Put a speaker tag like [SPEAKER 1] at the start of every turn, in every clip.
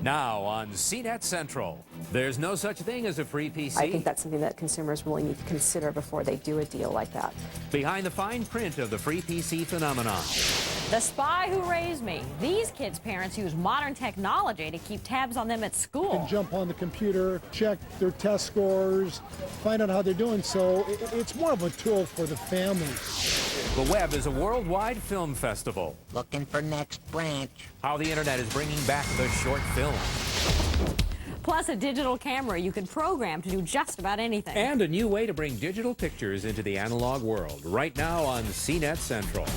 [SPEAKER 1] Now on CNET Central, there's no such thing as a free PC.
[SPEAKER 2] I think that's something that consumers really need to consider before they do a deal like that.
[SPEAKER 1] Behind the fine print of the free PC phenomenon.
[SPEAKER 3] The spy who raised me. These kids' parents use modern technology to keep tabs on them at school.
[SPEAKER 4] You can jump on the computer, check their test scores, find out how they're doing. So it's more of a tool for the families.
[SPEAKER 1] The web is a worldwide film festival.
[SPEAKER 5] Looking for next branch.
[SPEAKER 1] How the internet is bringing back the short film.
[SPEAKER 3] Plus a digital camera you can program to do just about anything.
[SPEAKER 1] And a new way to bring digital pictures into the analog world. Right now on CNET Central.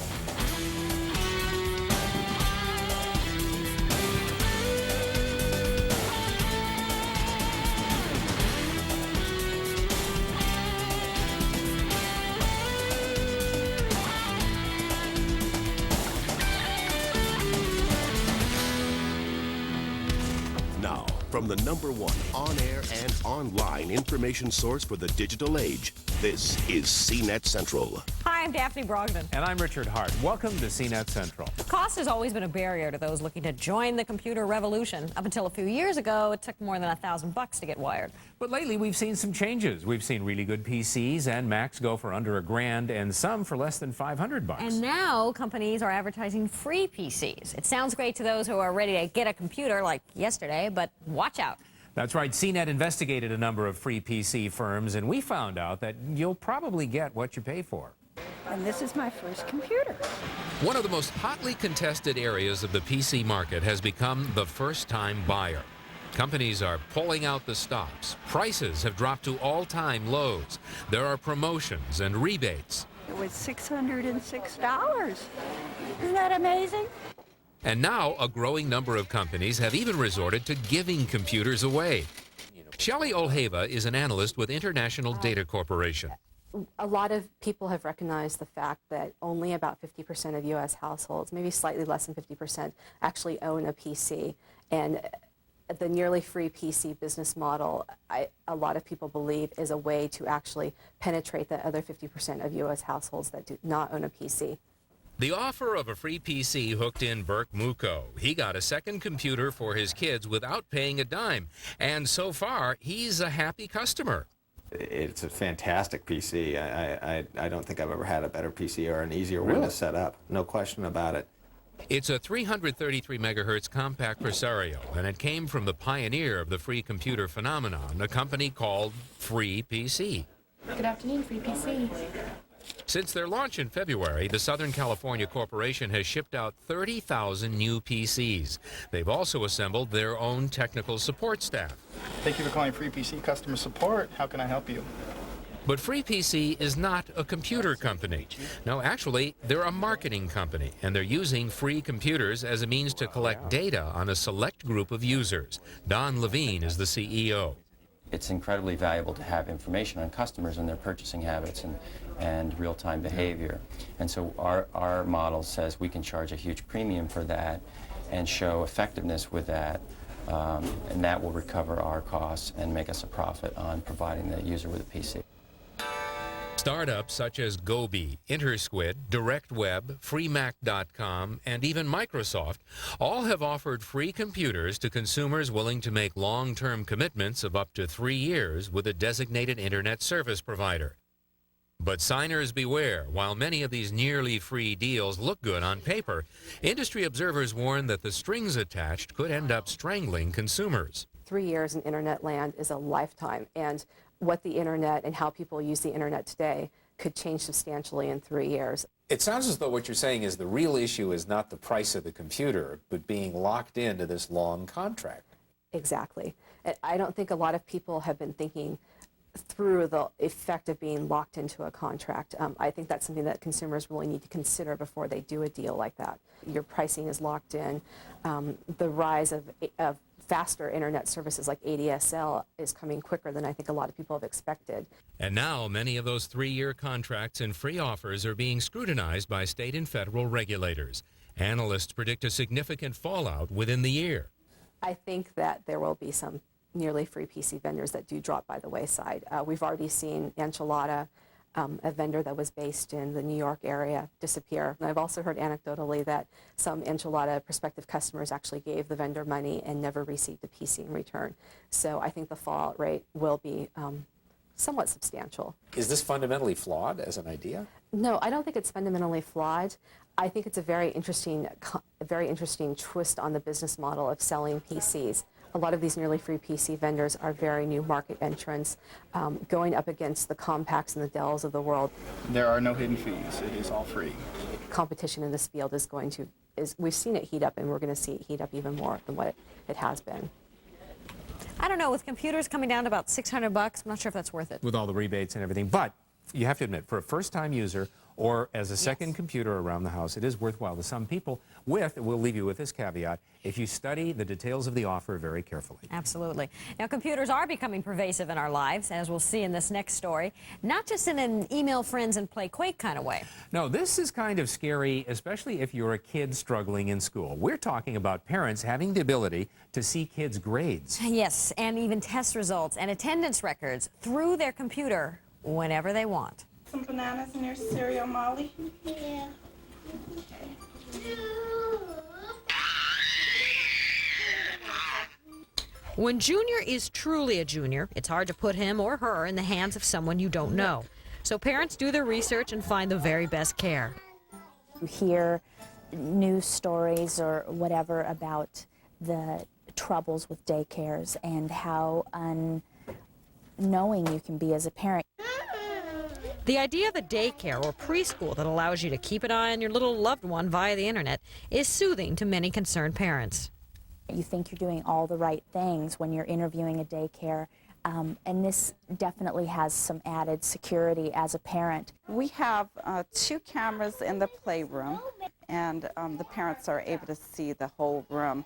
[SPEAKER 6] From the #1 on-air and online information source for the digital age, this is CNET Central.
[SPEAKER 3] Hi, I'm Daphne Brogdon.
[SPEAKER 1] And I'm Richard Hart. Welcome to CNET Central.
[SPEAKER 3] Cost has always been a barrier to those looking to join the computer revolution. Up until a few years ago, it took more than $1,000 to get wired.
[SPEAKER 1] But lately, we've seen some changes. We've seen really good PCs and Macs go for under $1,000 and some for less than $500.
[SPEAKER 3] And now companies are advertising free PCs. It sounds great to those who are ready to get a computer like yesterday, but watch out.
[SPEAKER 1] That's right. CNET investigated a number of free PC firms, and we found out that you'll probably get what you pay for.
[SPEAKER 7] And this is my first computer.
[SPEAKER 8] One of the most hotly contested areas of the PC market has become the first-time buyer. Companies are pulling out the stops. Prices have dropped to all-time lows. There are promotions and rebates.
[SPEAKER 7] It was $606. Isn't that amazing?
[SPEAKER 8] And now a growing number of companies have even resorted to giving computers away. Shelley Olheva is an analyst with International Data Corporation.
[SPEAKER 2] A lot of people have recognized the fact that only about 50% of U.S. households, maybe slightly less than 50%, actually own a PC. And the nearly free PC business model, a lot of people believe, is a way to actually penetrate the other 50% of U.S. households that do not own a PC.
[SPEAKER 8] The offer of a free PC hooked in Burke Muko. He got a second computer for his kids without paying a dime. And so far, he's a happy customer.
[SPEAKER 9] It's a fantastic PC. I don't think I've ever had a better PC or an easier one to set up. No question about it.
[SPEAKER 8] It's a 333 megahertz compact Presario, and it came from the pioneer of the free computer phenomenon, a company called Free PC.
[SPEAKER 10] Good afternoon, Free PC.
[SPEAKER 8] Since their launch in February, the Southern California Corporation has shipped out 30,000 new PCs. They've also assembled their own technical support staff.
[SPEAKER 11] Thank you for calling Free PC Customer Support. How can I help you?
[SPEAKER 8] But Free PC is not a computer company. No, actually, they're a marketing company, and they're using free computers as a means to collect data on a select group of users. Don Levine is the CEO.
[SPEAKER 12] It's incredibly valuable to have information on customers and their purchasing habits and real-time behavior. And so our model says we can charge a huge premium for that and show effectiveness with that, and that will recover our costs and make us a profit on providing the user with a PC.
[SPEAKER 8] Startups such as Gobi, InterSquid, DirectWeb, FreeMac.com, and even Microsoft all have offered free computers to consumers willing to make long-term commitments of up to 3 years with a designated internet service provider. But signers beware. While many of these nearly free deals look good on paper, industry observers warn that the strings attached could end up strangling consumers.
[SPEAKER 2] 3 years in internet land is a lifetime, and what the internet and how people use the internet today could change substantially in 3 years.
[SPEAKER 1] It sounds as though what you're saying is the real issue is not the price of the computer, but being locked into this long contract.
[SPEAKER 2] Exactly. I don't think a lot of people have been thinking through the effect of being locked into a contract. I think that's something that consumers really need to consider before they do a deal like that. Your pricing is locked in. The rise of faster internet services like ADSL is coming quicker than I think a lot of people have expected.
[SPEAKER 8] And now many of those 3-year contracts and free offers are being scrutinized by state and federal regulators. Analysts predict a significant fallout within the year.
[SPEAKER 2] I think that there will be some nearly free PC vendors that do drop by the wayside. We've already seen Enchilada a vendor that was based in the New York area disappear. And I've also heard anecdotally that some enchilada prospective customers actually gave the vendor money and never received a PC in return. So I think the fallout rate will be somewhat substantial.
[SPEAKER 1] Is this fundamentally flawed as an idea?
[SPEAKER 2] No, I don't think it's fundamentally flawed. I think it's a very interesting twist on the business model of selling PCs. A lot of these nearly free PC vendors are very new market entrants, going up against the Compaqs and the Dells of the world.
[SPEAKER 11] There are no hidden fees. It is all free.
[SPEAKER 2] Competition in this field we've seen it heat up, and we're going to see it heat up even more than what it has been.
[SPEAKER 3] I don't know, with computers coming down to about $600, I'm not sure if that's worth it.
[SPEAKER 1] With all the rebates and everything. But you have to admit, for a first-time user or as a second computer around the house, it is worthwhile to some people we'll leave you with this caveat, if you study the details of the offer very carefully.
[SPEAKER 3] Absolutely. Now, computers are becoming pervasive in our lives, as we'll see in this next story, not just in an email friends and play Quake kind of way.
[SPEAKER 1] No, this is kind of scary, especially if you're a kid struggling in school. We're talking about parents having the ability to see kids' grades.
[SPEAKER 3] Yes, and even test results and attendance records through their computer whenever they want.
[SPEAKER 7] Some bananas in your cereal, Molly? Yeah.
[SPEAKER 13] When Junior is truly a junior, it's hard to put him or her in the hands of someone you don't know. So parents do their research and find the very best care.
[SPEAKER 14] You hear news stories or whatever about the troubles with daycares and how unknowing you can be as a parent.
[SPEAKER 13] The idea of a daycare or preschool that allows you to keep an eye on your little loved one via the internet is soothing to many concerned parents.
[SPEAKER 14] You think you're doing all the right things when you're interviewing a daycare, and this definitely has some added security as a parent.
[SPEAKER 7] We have 2 cameras in the playroom, and the parents are able to see the whole room,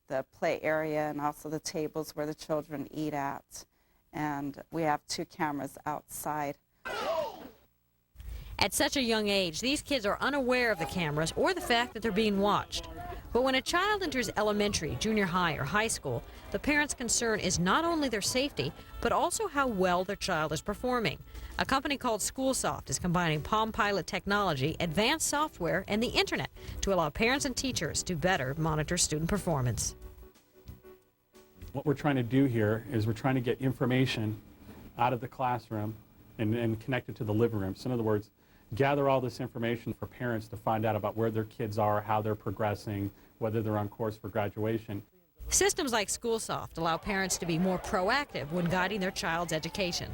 [SPEAKER 7] the play area, and also the tables where the children eat at. And we have 2 cameras outside.
[SPEAKER 13] At such a young age, these kids are unaware of the cameras or the fact that they're being watched. But when a child enters elementary, junior high, or high school, the parent's concern is not only their safety, but also how well their child is performing. A company called SchoolSoft is combining Palm Pilot technology, advanced software, and the internet to allow parents and teachers to better monitor student performance.
[SPEAKER 15] What we're trying to do here is we're trying to get information out of the classroom and connect it to the living room. So in other words, gather all this information for parents to find out about where their kids are, how they're progressing, whether they're on course for graduation.
[SPEAKER 13] Systems like SchoolSoft allow parents to be more proactive when guiding their child's education.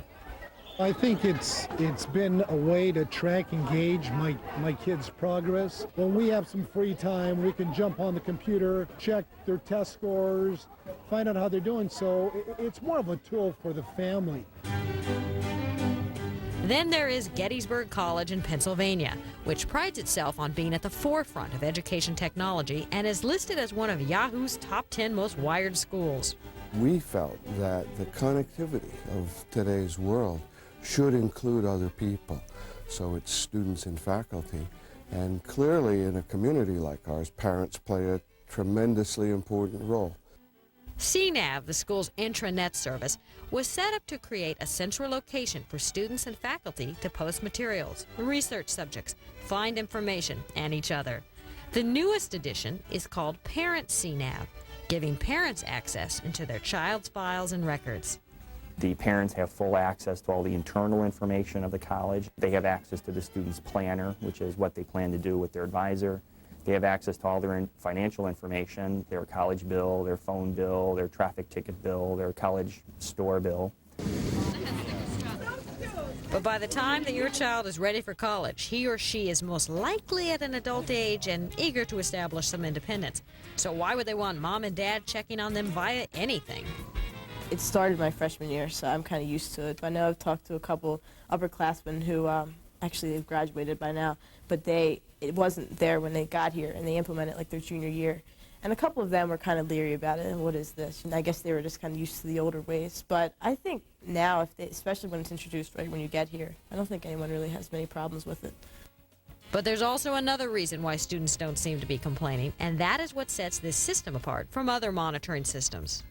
[SPEAKER 4] I think it's been a way to track and gauge my kids' progress. When we have some free time, we can jump on the computer, check their test scores, find out how they're doing. So it's more of a tool for the family.
[SPEAKER 13] Then there is Gettysburg College in Pennsylvania, which prides itself on being at the forefront of education technology and is listed as one of Yahoo's top 10 most wired schools.
[SPEAKER 16] We felt that the connectivity of today's world should include other people, so it's students and faculty. And clearly in a community like ours, parents play a tremendously important role.
[SPEAKER 13] CNAV, the school's intranet service, was set up to create a central location for students and faculty to post materials, research subjects, find information, and each other. The newest addition is called Parent CNAV, giving parents access into their child's files and records.
[SPEAKER 17] The parents have full access to all the internal information of the college. They have access to the student's planner, which is what they plan to do with their advisor. They have access to all their financial information, their college bill, their phone bill, their traffic ticket bill, their college store bill.
[SPEAKER 13] But by the time that your child is ready for college, he or she is most likely at an adult age and eager to establish some independence. So why would they want mom and dad checking on them via anything?
[SPEAKER 18] It started my freshman year, so I'm kind of used to it. I know I've talked to a couple upperclassmen who actually they've graduated by now, but it wasn't there when they got here, and they implemented like their junior year. And a couple of them were kind of leery about it, and what is this? And I guess they were just kind of used to the older ways. But I think now, especially when it's introduced right when you get here, I don't think anyone really has many problems with it.
[SPEAKER 13] But there's also another reason why students don't seem to be complaining, and that is what sets this system apart from other monitoring systems.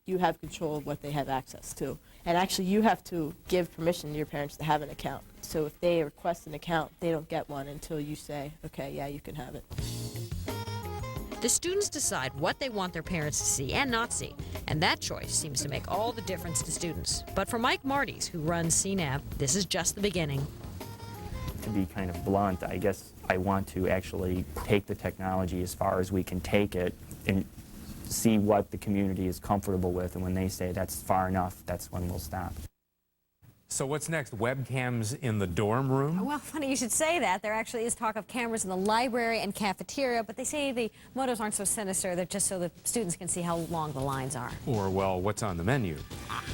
[SPEAKER 18] You have control of what they have access to. And actually, you have to give permission to your parents to have an account. So if they request an account, they don't get one until you say, okay, yeah, you can have it.
[SPEAKER 13] The students decide what they want their parents to see and not see, and that choice seems to make all the difference to students. But for Mike Martys, who runs CNAP, this is just the beginning.
[SPEAKER 17] To be kind of blunt, I guess I want to actually take the technology as far as we can take it and see what the community is comfortable with, and when they say that's far enough, that's when we'll stop.
[SPEAKER 1] So what's next? Webcams in the dorm room?
[SPEAKER 3] Well, funny you should say that. There actually is talk of cameras in the library and cafeteria, but they say the motives aren't so sinister. They're just so the students can see how long the lines are.
[SPEAKER 1] Or, well, what's on the menu?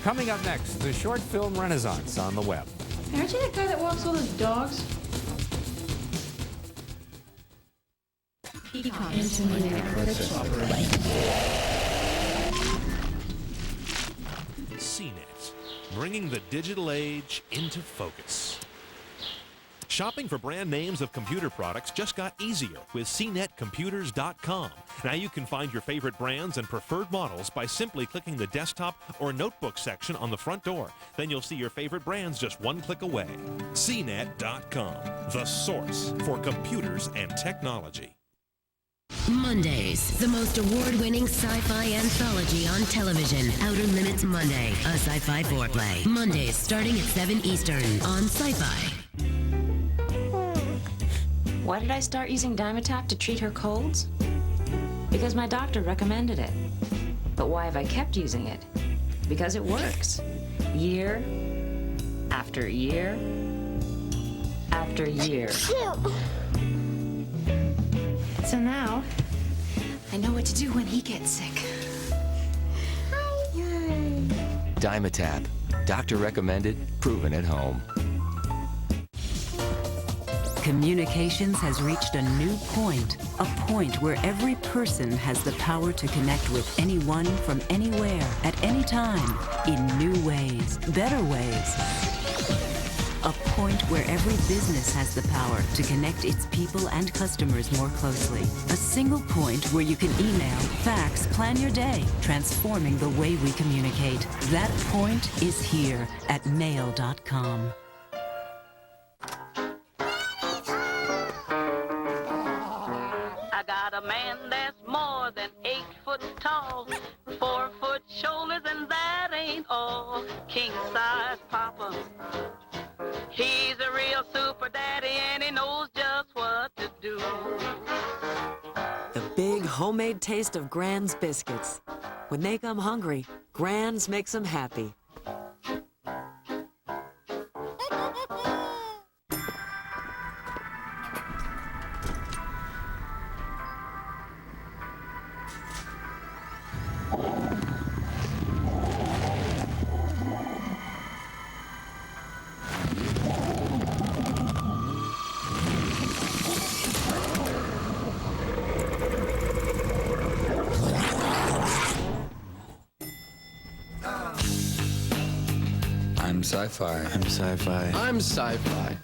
[SPEAKER 1] Coming up next, the short film renaissance on the web.
[SPEAKER 10] Aren't you that guy that walks all those dogs?
[SPEAKER 19] CNET, bringing the digital age into focus. Shopping for brand names of computer products just got easier with CNETcomputers.com. Now you can find your favorite brands and preferred models by simply clicking the desktop or notebook section on the front door. Then you'll see your favorite brands just one click away. CNET.com, the source for computers and technology.
[SPEAKER 20] Mondays, the most award-winning sci-fi anthology on television. Outer Limits Monday, a sci-fi foreplay. Mondays starting at 7 Eastern on Sci-Fi.
[SPEAKER 21] Why did I start using Dimetap to treat her colds? Because my doctor recommended it. But why have I kept using it? Because it works. Year after year after year. So now, I know what to do when he gets sick. Yay!
[SPEAKER 22] Dimetap. Doctor recommended, proven at home.
[SPEAKER 23] Communications has reached a new point, a point where every person has the power to connect with anyone from anywhere, at any time, in new ways, better ways. A point where every business has the power to connect its people and customers more closely. A single point where you can email, fax, plan your day, transforming the way we communicate. That point is here at mail.com.
[SPEAKER 24] I got a man that's more than 8 foot tall, 4 foot shoulders, and that ain't all. King size papa. He's a real super daddy, and he knows just what to do.
[SPEAKER 25] The big homemade taste of Grand's biscuits. When they come hungry, Grand's makes them happy.
[SPEAKER 26] I'm Sci-Fi. I'm Sci-Fi. I'm Sci-Fi.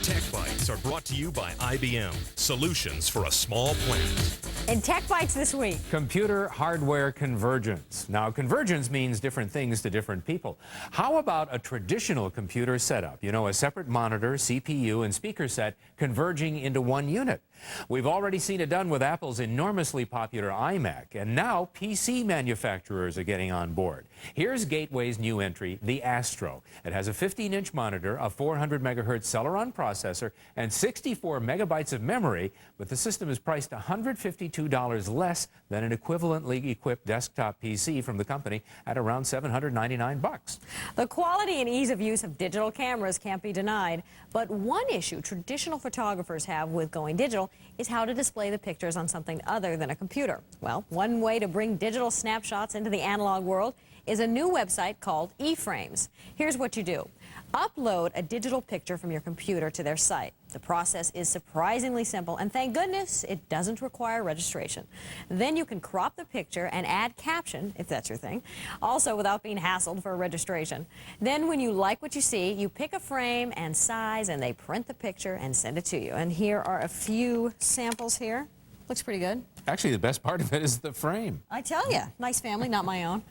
[SPEAKER 19] Tech Bites are brought to you by IBM. Solutions for a small plant.
[SPEAKER 3] In Tech Bites this week.
[SPEAKER 1] Computer hardware convergence. Now, convergence means different things to different people. How about a traditional computer setup? You know, a separate monitor, CPU, and speaker set converging into one unit. We've already seen it done with Apple's enormously popular iMac, and now PC manufacturers are getting on board. Here's Gateway's new entry, the Astro. It has a 15-inch monitor, a 400 megahertz Celeron processor, and 64 megabytes of memory, but the system is priced $152 less than an equivalently equipped desktop PC from the company at around $799.
[SPEAKER 3] The quality and ease of use of digital cameras can't be denied, but one issue traditional photographers have with going digital is how to display the pictures on something other than a computer. Well, one way to bring digital snapshots into the analog world is a new website called eFrames. Here's what you do. Upload a digital picture from your computer to their site. The process is surprisingly simple, and thank goodness it doesn't require registration. Then you can crop the picture and add caption, if that's your thing, also without being hassled for registration. Then when you like what you see, you pick a frame and size, and they print the picture and send it to you. And here are a few samples here. Looks pretty good.
[SPEAKER 1] Actually, the best part of it is the frame.
[SPEAKER 3] I tell you, nice family, not my own.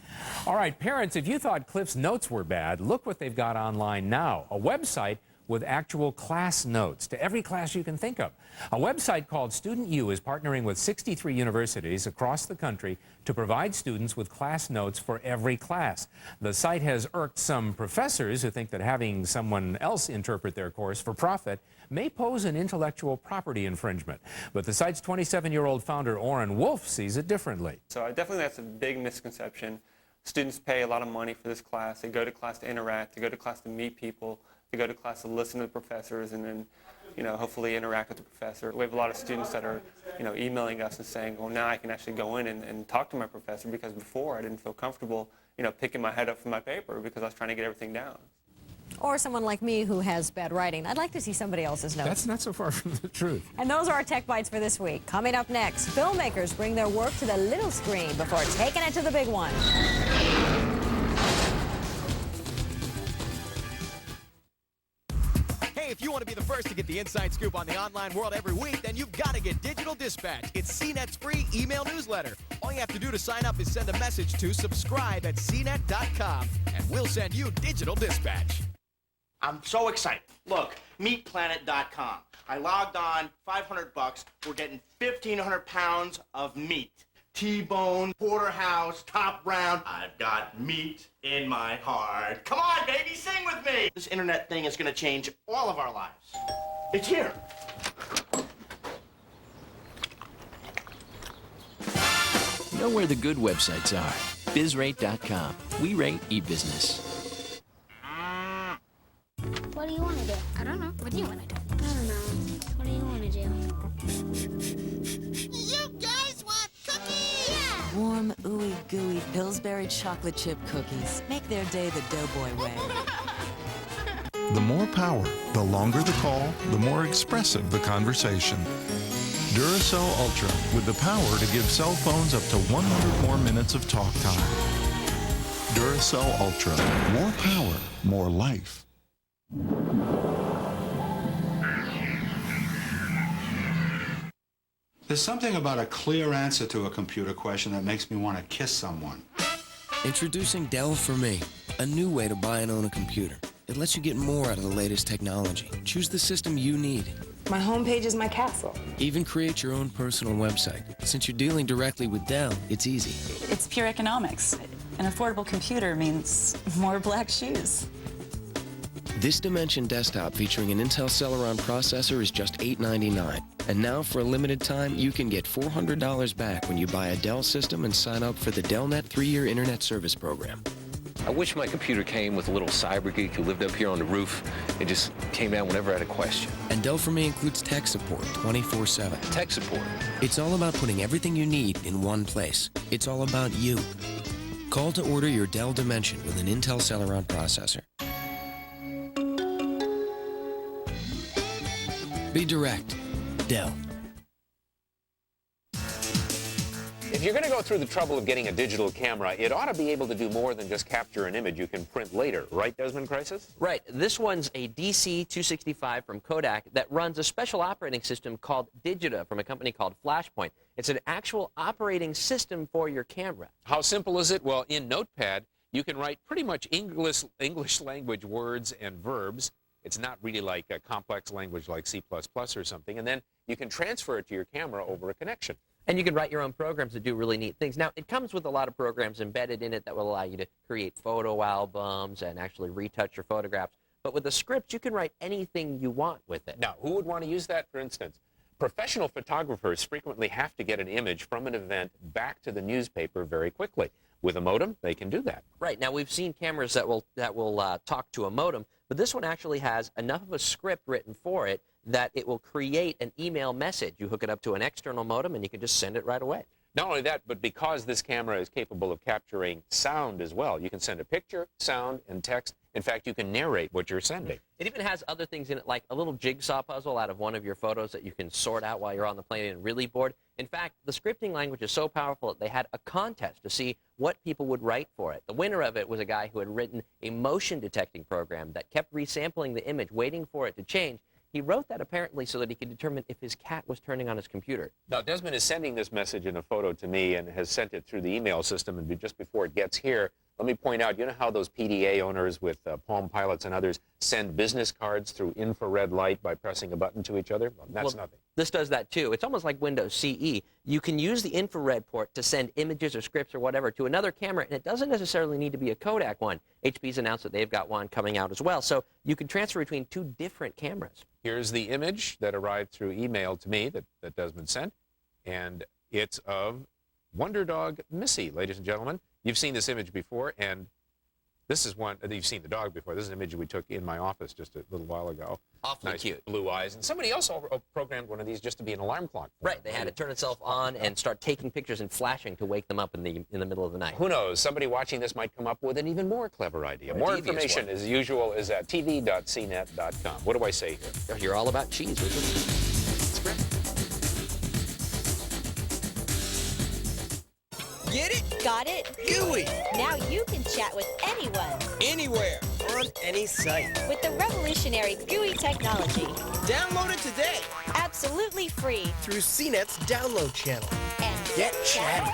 [SPEAKER 1] All right, parents, if you thought Cliff's notes were bad, look what they've got online now. A website with actual class notes to every class you can think of. A website called Student U is partnering with 63 universities across the country to provide students with class notes for every class. The site has irked some professors who think that having someone else interpret their course for profit may pose an intellectual property infringement. But the site's 27-year-old founder, Orrin Wolf, sees it differently.
[SPEAKER 5] So definitely that's a big misconception. Students pay a lot of money for this class. They go to class to interact, they go to class to meet people, they go to class to listen to the professors, and then, hopefully interact with the professor. We have a lot of students that are, emailing us and saying, well, now I can actually go in and talk to my professor, because before I didn't feel comfortable, picking my head up from my paper because I was trying to get everything down.
[SPEAKER 3] Or someone like me who has bad writing. I'd like to see somebody else's notes.
[SPEAKER 1] That's not so far from the truth.
[SPEAKER 3] And those are our Tech Bites for this week. Coming up next, filmmakers bring their work to the little screen before taking it to the big one.
[SPEAKER 6] Hey, if you want to be the first to get the inside scoop on the online world every week, then you've got to get Digital Dispatch. It's CNET's free email newsletter. All you have to do to sign up is send a message to subscribe@cnet.com, and we'll send you Digital Dispatch.
[SPEAKER 8] I'm so excited. Look, meatplanet.com. I logged on, $500. We're getting 1,500 pounds of meat. T-bone, porterhouse, top round. I've got meat in my heart. Come on, baby, sing with me. This internet thing is gonna change all of our lives. It's here.
[SPEAKER 22] Know where the good websites are. BizRate.com. We rate e-business.
[SPEAKER 9] What do you want to do? I don't know. What do you want to do? I don't know. What do you want to do?
[SPEAKER 11] You guys want cookies?
[SPEAKER 9] Yeah!
[SPEAKER 25] Warm, ooey gooey Pillsbury chocolate chip cookies make their day the Doughboy way.
[SPEAKER 12] The more power, the longer the call, the more expressive the conversation. Duracell Ultra, with the power to give cell phones up to 100 more minutes of talk time. Duracell Ultra, more power, more life.
[SPEAKER 27] There's something about a clear answer to a computer question that makes me want to kiss someone.
[SPEAKER 28] Introducing Dell For Me, a new way to buy and own a computer. It lets you get more out of the latest technology. Choose the system you need.
[SPEAKER 29] My homepage is my castle.
[SPEAKER 28] Even create your own personal website. Since you're dealing directly with Dell, it's easy.
[SPEAKER 30] It's pure economics. An affordable computer means more black shoes.
[SPEAKER 28] This Dimension desktop featuring an Intel Celeron processor is just $899. And now, for a limited time, you can get $400 back when you buy a Dell system and sign up for the DellNet 3-year Internet Service Program.
[SPEAKER 31] I wish my computer came with a little cyber geek who lived up here on the roof and just came down whenever I had a question.
[SPEAKER 28] And Dell For Me includes tech support 24/7.
[SPEAKER 31] Tech support?
[SPEAKER 28] It's all about putting everything you need in one place. It's all about you. Call to order your Dell Dimension with an Intel Celeron processor. Be direct. Dell.
[SPEAKER 1] If you're going to go through the trouble of getting a digital camera, it ought to be able to do more than just capture an image you can print later. Right, Desmond Crisis?
[SPEAKER 32] Right. This one's a DC-265 from Kodak that runs a special operating system called Digita from a company called Flashpoint. It's an actual operating system for your camera.
[SPEAKER 1] How simple is it? Well, in Notepad, you can write pretty much English language words and verbs. It's not really like a complex language like C++ or something. And then you can transfer it to your camera over a connection.
[SPEAKER 32] And you can write your own programs that do really neat things. Now, it comes with a lot of programs embedded in it that will allow you to create photo albums and actually retouch your photographs. But with the script, you can write anything you want with it.
[SPEAKER 1] Now, who would want to use that, for instance? Professional photographers frequently have to get an image from an event back to the newspaper very quickly. With a modem, they can do that.
[SPEAKER 32] Right. Now, we've seen cameras that will talk to a modem, but this one actually has enough of a script written for it that it will create an email message. You hook it up to an external modem, and you can just send it right away.
[SPEAKER 1] Not only that, but because this camera is capable of capturing sound as well, you can send a picture, sound, and text. In fact, you can narrate what you're sending.
[SPEAKER 32] It even has other things in it, like a little jigsaw puzzle out of one of your photos that you can sort out while you're on the plane and really bored. In fact, the scripting language is so powerful that they had a contest to see what people would write for it. The winner of it was a guy who had written a motion detecting program that kept resampling the image, waiting for it to change. He wrote that apparently so that he could determine if his cat was turning on his computer.
[SPEAKER 1] Now, Desmond is sending this message in a photo to me and has sent it through the email system. And just before it gets here, let me point out, you know how those PDA owners with Palm Pilots and others send business cards through infrared light by pressing a button to each other? Well, that's nothing.
[SPEAKER 32] This does that too. It's almost like Windows CE. You can use the infrared port to send images or scripts or whatever to another camera, and it doesn't necessarily need to be a Kodak one. HP's announced that they've got one coming out as well, so you can transfer between two different cameras.
[SPEAKER 1] Here's the image that arrived through email to me that Desmond sent, and it's of Wonder Dog Missy, ladies and gentlemen. You've seen this image before, and this is one, you've seen the dog before. This is an image we took in my office just a little while ago.
[SPEAKER 32] Awfully
[SPEAKER 1] nice
[SPEAKER 32] cute.
[SPEAKER 1] Blue eyes. And somebody else programmed one of these just to be an alarm clock.
[SPEAKER 32] Right, they had it turn itself on and start taking pictures and flashing to wake them up in the middle of the night.
[SPEAKER 1] Who knows? Somebody watching this might come up with an even more clever idea.
[SPEAKER 32] A
[SPEAKER 1] More
[SPEAKER 32] devious
[SPEAKER 1] information,
[SPEAKER 32] one.
[SPEAKER 1] as usual, is at tv.cnet.com. What do I say here?
[SPEAKER 32] You're all about cheese,
[SPEAKER 1] It's great.
[SPEAKER 2] Get it?
[SPEAKER 4] Got it?
[SPEAKER 2] Gooey.
[SPEAKER 4] Now you can chat with anyone.
[SPEAKER 2] Anywhere. On any site.
[SPEAKER 4] With the revolutionary GUI technology.
[SPEAKER 2] Download it today.
[SPEAKER 4] Absolutely free.
[SPEAKER 2] Through CNET's download channel.
[SPEAKER 4] And
[SPEAKER 2] get chatty.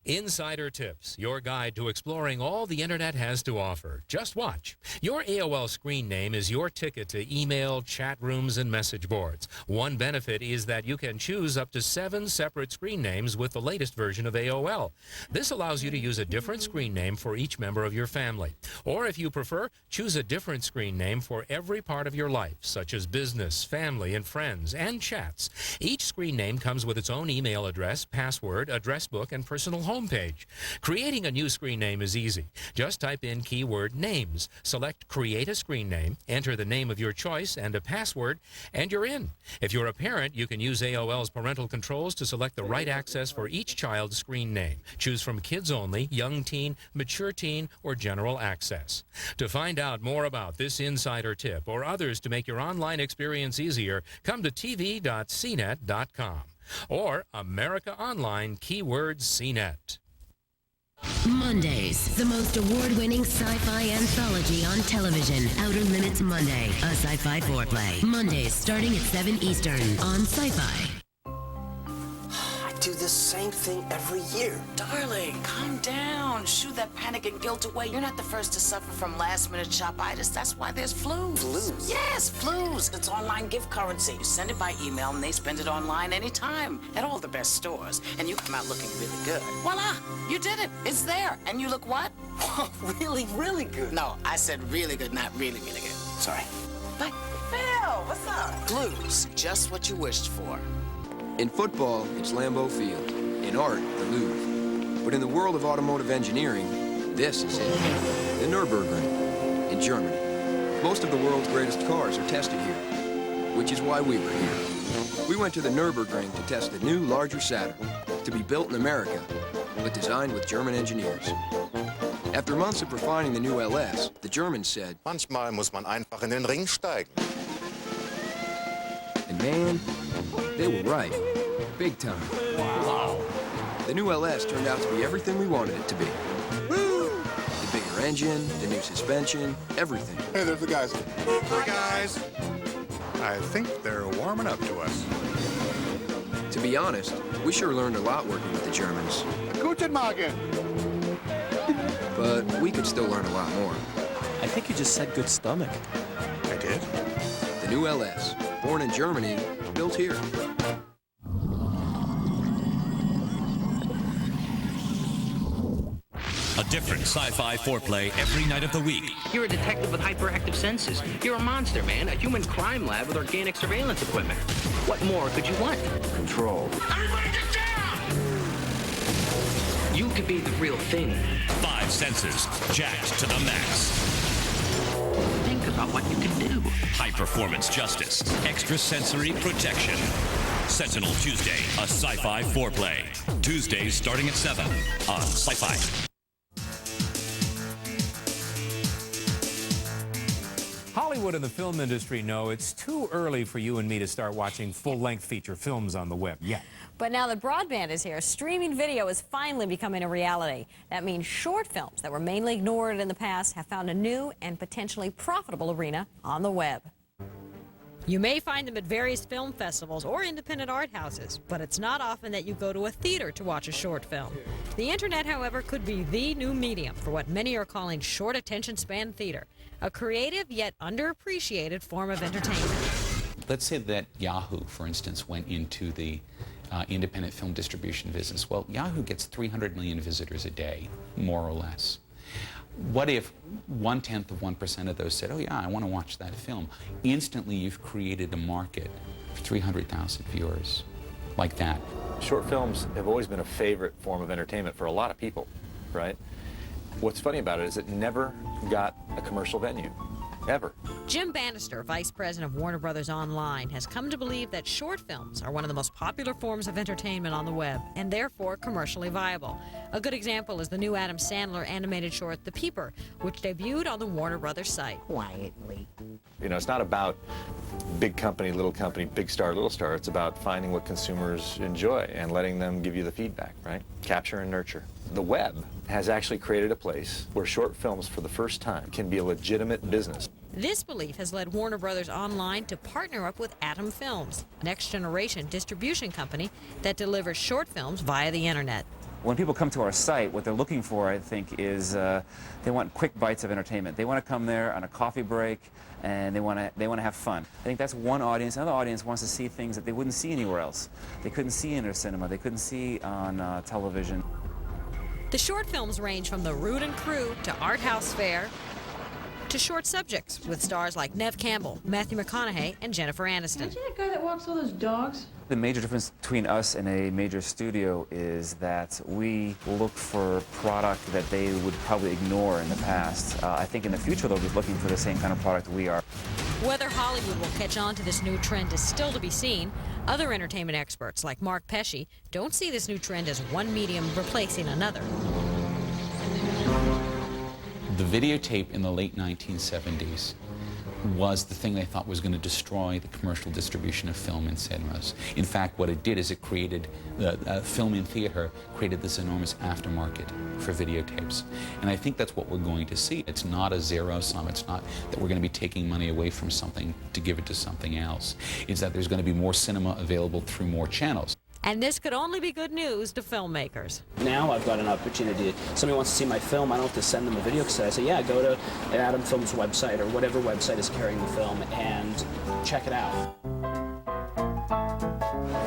[SPEAKER 19] Insider Tips, your guide to exploring all the Internet has to offer. Just watch. Your AOL screen name is your ticket to email, chat rooms, and message boards. One benefit is that you can choose up to 7 separate screen names with the latest version of AOL. This allows you to use a different screen name for each member of your family. Or if you prefer, choose a different screen name for every part of your life, such as business, family, and friends, and chats. Each screen name comes with its own email address, password, address book, and personal homepage. Creating a new screen name is easy. Just type in keyword names, select create a screen name, enter the name of your choice and a password, and you're in. If you're a parent, you can use AOL's parental controls to select the right access for each child's screen name. Choose from kids only, young teen, mature teen, or general access. To find out more about this insider tip or others to make your online experience easier, come to tv.cnet.com. or America Online keyword CNET.
[SPEAKER 7] Mondays, the most award-winning sci-fi anthology on television. Outer Limits Monday, a sci-fi foreplay. Mondays starting at 7 Eastern on Sci-Fi.
[SPEAKER 8] I do the same thing every year.
[SPEAKER 25] Darling, calm down. Shoo that panic and guilt away. You're not the first to suffer from last-minute shopitis. That's why there's Flus.
[SPEAKER 8] Flus?
[SPEAKER 25] Yes, Flus. It's online gift currency. You send it by email, and they spend it online anytime at all the best stores. And you come out looking really good. Voila! You did it. It's there. And you look what?
[SPEAKER 8] Really, really good.
[SPEAKER 25] No, I said really good, not really, really good.
[SPEAKER 8] Sorry.
[SPEAKER 25] Bye. Phil, what's up? Flus. Just what you wished for.
[SPEAKER 10] In football, it's Lambeau Field. In art, the Louvre. But in the world of automotive engineering, this is it. The Nürburgring in Germany. Most of the world's greatest cars are tested here, which is why we were here. We went to the Nürburgring to test the new, larger Saturn, to be built in America, but designed with German engineers. After months of refining the new LS, the Germans said,
[SPEAKER 13] Manchmal muss man einfach in den Ring steigen.
[SPEAKER 10] And man, they were right. Big time.
[SPEAKER 13] Wow.
[SPEAKER 10] The new LS turned out to be everything we wanted it to be. Woo! The bigger engine, the new suspension, everything.
[SPEAKER 13] Hey, there's the guys. Hi, guys. I think they're warming up to us.
[SPEAKER 10] To be honest, we sure learned a lot working with the Germans.
[SPEAKER 13] Guten Morgen.
[SPEAKER 10] But we could still learn a lot more.
[SPEAKER 14] I think you just said good stomach.
[SPEAKER 13] I did?
[SPEAKER 10] The new LS, born in Germany, built here.
[SPEAKER 15] A different sci-fi foreplay every night of the week.
[SPEAKER 16] You're a detective with hyperactive senses. You're a monster, man. A human crime lab with organic surveillance equipment. What more could you want?
[SPEAKER 10] Control.
[SPEAKER 16] Everybody get down! You could be the real thing.
[SPEAKER 15] 5 senses, jacked to the max.
[SPEAKER 16] Think about what you can do.
[SPEAKER 15] High-performance justice, extrasensory protection. Sentinel Tuesday, a sci-fi foreplay. Tuesdays starting at 7 on Sci-Fi.
[SPEAKER 1] Hollywood and the film industry know it's too early for you and me to start watching full-length feature films on the web yet.
[SPEAKER 3] But now that broadband is here, streaming video is finally becoming a reality. That means short films that were mainly ignored in the past have found a new and potentially profitable arena on the web. You may find them at various film festivals or independent art houses, but it's not often that you go to a theater to watch a short film. The internet, however, could be the new medium for what many are calling short attention span theater, a creative yet underappreciated form of entertainment.
[SPEAKER 5] Let's say that Yahoo, for instance, went into the independent film distribution business. Well, Yahoo gets 300 million visitors a day, more or less. What if 0.1% of those said, oh yeah, I want to watch that film? Instantly you've created a market for 300,000 viewers like that.
[SPEAKER 6] Short films have always been a favorite form of entertainment for a lot of people, right? What's funny about it is it never got a commercial venue, ever.
[SPEAKER 3] Jim Bannister, Vice President of Warner Brothers Online, has come to believe that short films are one of the most popular forms of entertainment on the web, and therefore commercially viable. A good example is the new Adam Sandler animated short, The Peeper, which debuted on the Warner Brothers site. Quietly.
[SPEAKER 6] You know, it's not about big company, big star, little star. It's about finding what consumers enjoy and letting them give you the feedback, right? Capture and nurture. The web has actually created a place where short films for the first time can be a legitimate business.
[SPEAKER 3] This belief has led Warner Brothers Online to partner up with Atom Films, a next-generation distribution company that delivers short films via the internet.
[SPEAKER 9] When people come to our site, what they're looking for, I think, is they want quick bites of entertainment. They want to come there on a coffee break, and they want to have fun. I think that's one audience. Another audience wants to see things that they wouldn't see anywhere else. They couldn't see in their cinema. They couldn't see on television.
[SPEAKER 3] The short films range from the Root and Crew to Art House Fare to short subjects with stars like Neve Campbell, Matthew McConaughey, and Jennifer Aniston.
[SPEAKER 11] Aren't you that guy that walks all those dogs?
[SPEAKER 9] The major difference between us and a major studio is that we look for product that they would probably ignore in the past. I think in the future they'll be looking for the same kind of product we are.
[SPEAKER 3] Whether Hollywood will catch on to this new trend is still to be seen. Other entertainment experts like Mark Pesce don't see this new trend as one medium replacing another.
[SPEAKER 5] The videotape in the late 1970s was the thing they thought was going to destroy the commercial distribution of film in cinemas. In fact, what it did is it created, film in theater created this enormous aftermarket for videotapes. And I think that's what we're going to see. It's not a zero sum. It's not that we're going to be taking money away from something to give it to something else. It's that there's going to be more cinema available through more channels.
[SPEAKER 3] And this could only be good news to filmmakers.
[SPEAKER 14] Now I've got an opportunity. Somebody wants to see my film, I don't have to send them a video cassette. I say, yeah, go to an Atom Films website or whatever website is carrying the film and check it out.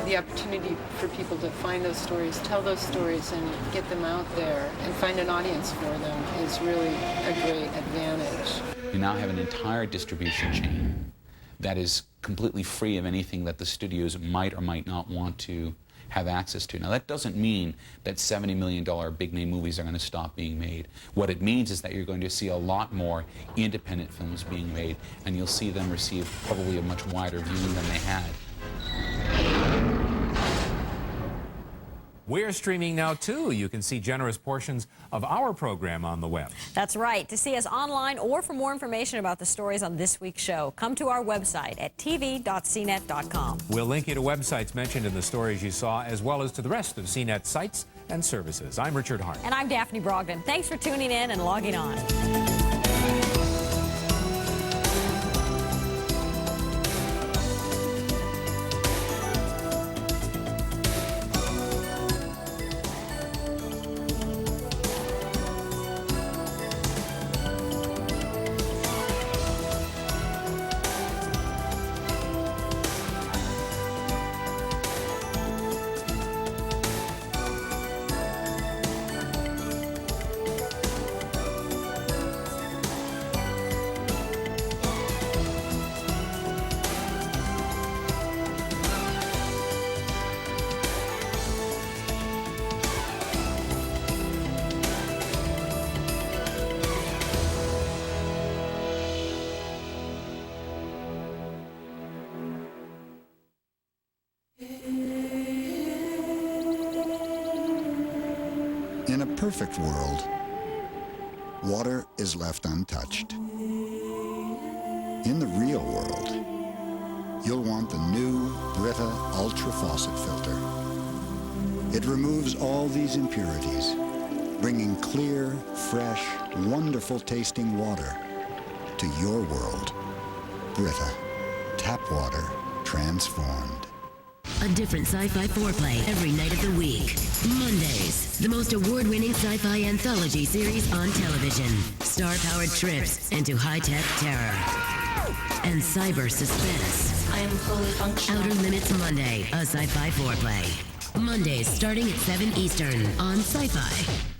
[SPEAKER 17] The opportunity for people to find those stories, tell those stories, and get them out there and find an audience for them is really a great advantage.
[SPEAKER 5] You now have an entire distribution chain that is completely free of anything that the studios might or might not want to have access to. Now, that doesn't mean that $70 million big-name movies are going to stop being made. What it means is that you're going to see a lot more independent films being made, and you'll see them receive probably a much wider viewing than they had.
[SPEAKER 1] We're streaming now, too. You can see generous portions of our program on the web.
[SPEAKER 3] That's right. To see us online or for more information about the stories on this week's show, come to our website at tv.cnet.com.
[SPEAKER 1] We'll link you to websites mentioned in the stories you saw, as well as to the rest of CNET's sites and services. I'm Richard Hart.
[SPEAKER 3] And I'm Daphne Brogdon. Thanks for tuning in and logging on.
[SPEAKER 18] In a perfect world, water is left untouched. In the real world, you'll want the new Brita Ultra Faucet Filter. It removes all these impurities, bringing clear, fresh, wonderful tasting water to your world. Brita. tap water transformed.
[SPEAKER 7] A different sci-fi foreplay every night of the week. Mondays, the most award-winning sci-fi anthology series on television. Star-powered trips into high-tech terror and cyber suspense.
[SPEAKER 4] I am fully functional.
[SPEAKER 7] Outer Limits Monday, a sci-fi foreplay. Mondays starting at 7 Eastern on Sci-Fi.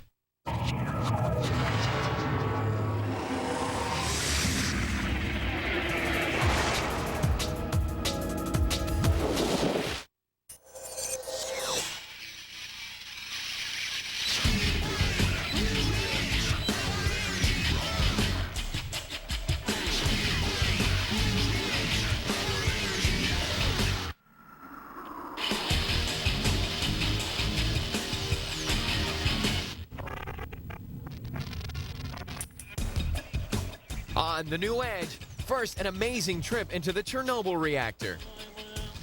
[SPEAKER 12] On the New Edge, first an amazing trip into the Chernobyl reactor.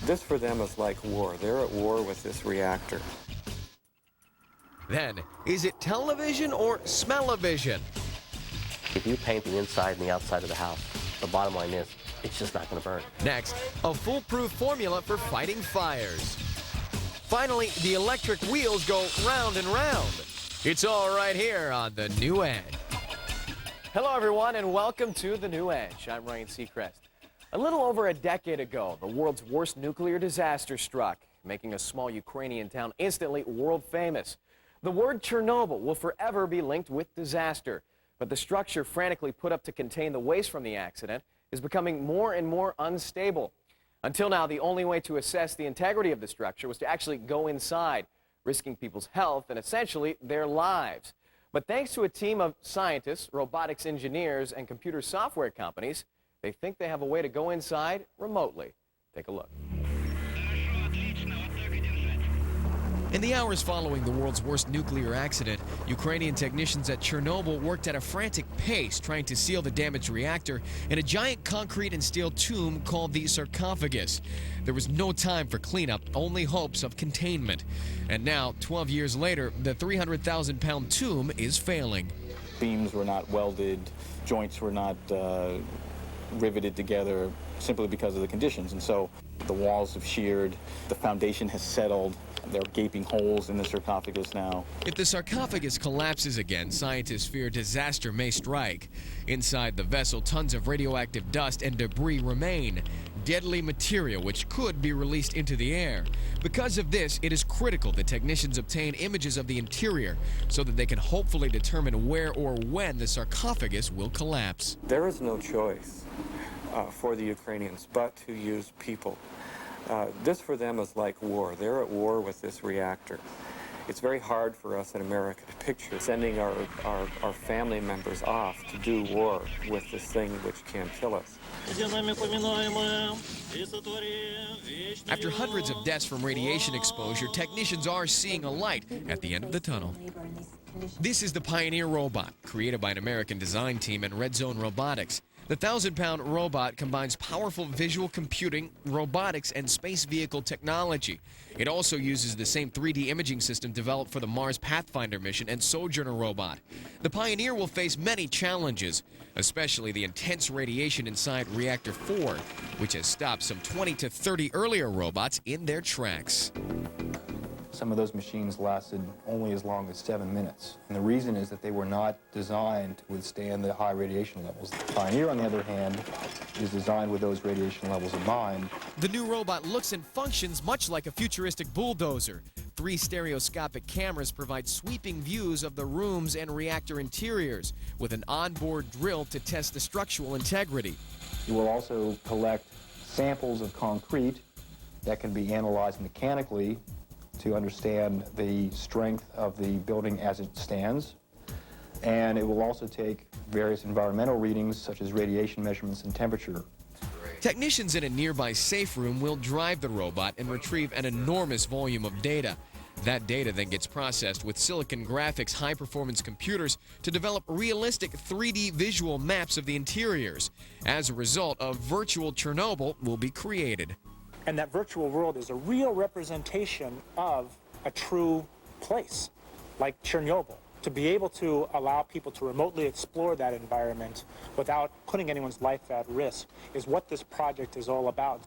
[SPEAKER 20] This for them is like war. They're at war with this reactor.
[SPEAKER 12] Then, is it television or smell-o-vision?
[SPEAKER 21] If you paint the inside and the outside of the house, the bottom line is, it's just not going to burn.
[SPEAKER 12] Next, a foolproof formula for fighting fires. Finally, the electric wheels go round and round. It's all right here on the New Edge.
[SPEAKER 22] Hello, everyone, and welcome to The New Edge. I'm Ryan Seacrest. A little over a decade ago, the world's worst nuclear disaster struck, making a small Ukrainian town instantly world famous. The word Chernobyl will forever be linked with disaster, but the structure frantically put up to contain the waste from the accident is becoming more and more unstable. Until now, the only way to assess the integrity of the structure was to actually go inside, risking people's health and essentially their lives. But thanks to a team of scientists, robotics engineers, and computer software companies, they think they have a way to go inside remotely. Take a look.
[SPEAKER 12] In the hours following the world's worst nuclear accident, Ukrainian technicians at Chernobyl worked at a frantic pace trying to seal the damaged reactor in a giant concrete and steel tomb called the sarcophagus. There was no time for cleanup, only hopes of containment. And now, 12 years later, the 300,000-pound tomb is failing.
[SPEAKER 23] Beams were not welded, joints were not riveted together simply because of the conditions. And so the walls have sheared, the foundation has settled. There are gaping holes in the sarcophagus now.
[SPEAKER 12] If the sarcophagus collapses again, scientists fear disaster may strike. Inside the vessel, tons of radioactive dust and debris remain, deadly material which could be released into the air. Because of this, it is critical that technicians obtain images of the interior so that they can hopefully determine where or when the sarcophagus will collapse.
[SPEAKER 20] There is no choice for the Ukrainians but to use people. This for them is like war. They're at war with this reactor. It's very hard for us in America to picture sending our family members off to do war with this thing which can kill us.
[SPEAKER 12] After hundreds of deaths from radiation exposure, technicians are seeing a light at the end of the tunnel. This is the Pioneer robot, created by an American design team and Red Zone Robotics. The 1,000-pound robot combines powerful visual computing, robotics, and space vehicle technology. It also uses the same 3D imaging system developed for the Mars Pathfinder mission and Sojourner robot. The Pioneer will face many challenges, especially the intense radiation inside Reactor 4, which has stopped some 20 to 30 earlier robots in their tracks.
[SPEAKER 23] Some of those machines lasted only as long as 7 minutes. And the reason is that they were not designed to withstand the high radiation levels. The Pioneer, on the other hand, is designed with those radiation levels in mind.
[SPEAKER 12] The new robot looks and functions much like a futuristic bulldozer. 3 stereoscopic cameras provide sweeping views of the rooms and reactor interiors, with an onboard drill to test the structural integrity.
[SPEAKER 23] It will also collect samples of concrete that can be analyzed mechanically to understand the strength of the building as it stands. And it will also take various environmental readings such as radiation measurements and temperature.
[SPEAKER 12] Technicians in a nearby safe room will drive the robot and retrieve an enormous volume of data. That data then gets processed with Silicon Graphics high-performance computers to develop realistic 3D visual maps of the interiors. As a result, a virtual Chernobyl will be created.
[SPEAKER 24] And that virtual world is a real representation of a true place, like Chernobyl. To be able to allow people to remotely explore that environment without putting anyone's life at risk is what this project is all about.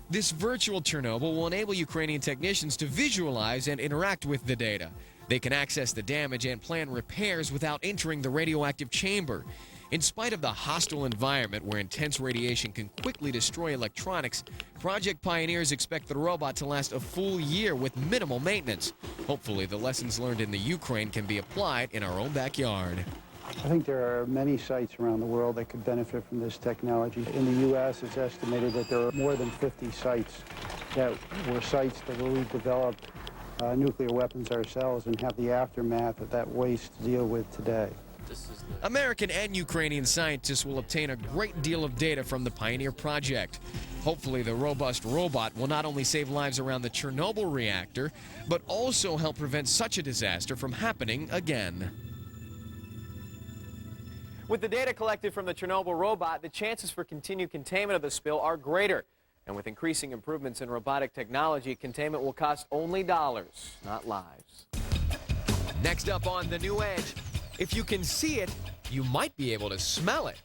[SPEAKER 12] This virtual Chernobyl will enable Ukrainian technicians to visualize and interact with the data. They can access the damage and plan repairs without entering the radioactive chamber. In spite of the hostile environment where intense radiation can quickly destroy electronics, Project Pioneers expect the robot to last a full year with minimal maintenance. Hopefully, the lessons learned in the Ukraine can be applied in our own backyard.
[SPEAKER 2] I think there are many sites around the world that could benefit from this technology. In the U.S., it's estimated that there are more than 50 sites that were sites that where we developed nuclear weapons ourselves and have the aftermath of that waste to deal with today.
[SPEAKER 12] American and Ukrainian scientists will obtain a great deal of data from the Pioneer project. Hopefully, the robust robot will not only save lives around the Chernobyl reactor, but also help prevent such a disaster from happening again.
[SPEAKER 22] With the data collected from the Chernobyl robot, the chances for continued containment of the spill are greater. And with increasing improvements in robotic technology, containment will cost only dollars, not lives. Next up on The New Edge, if you can see it, you might be able to smell it.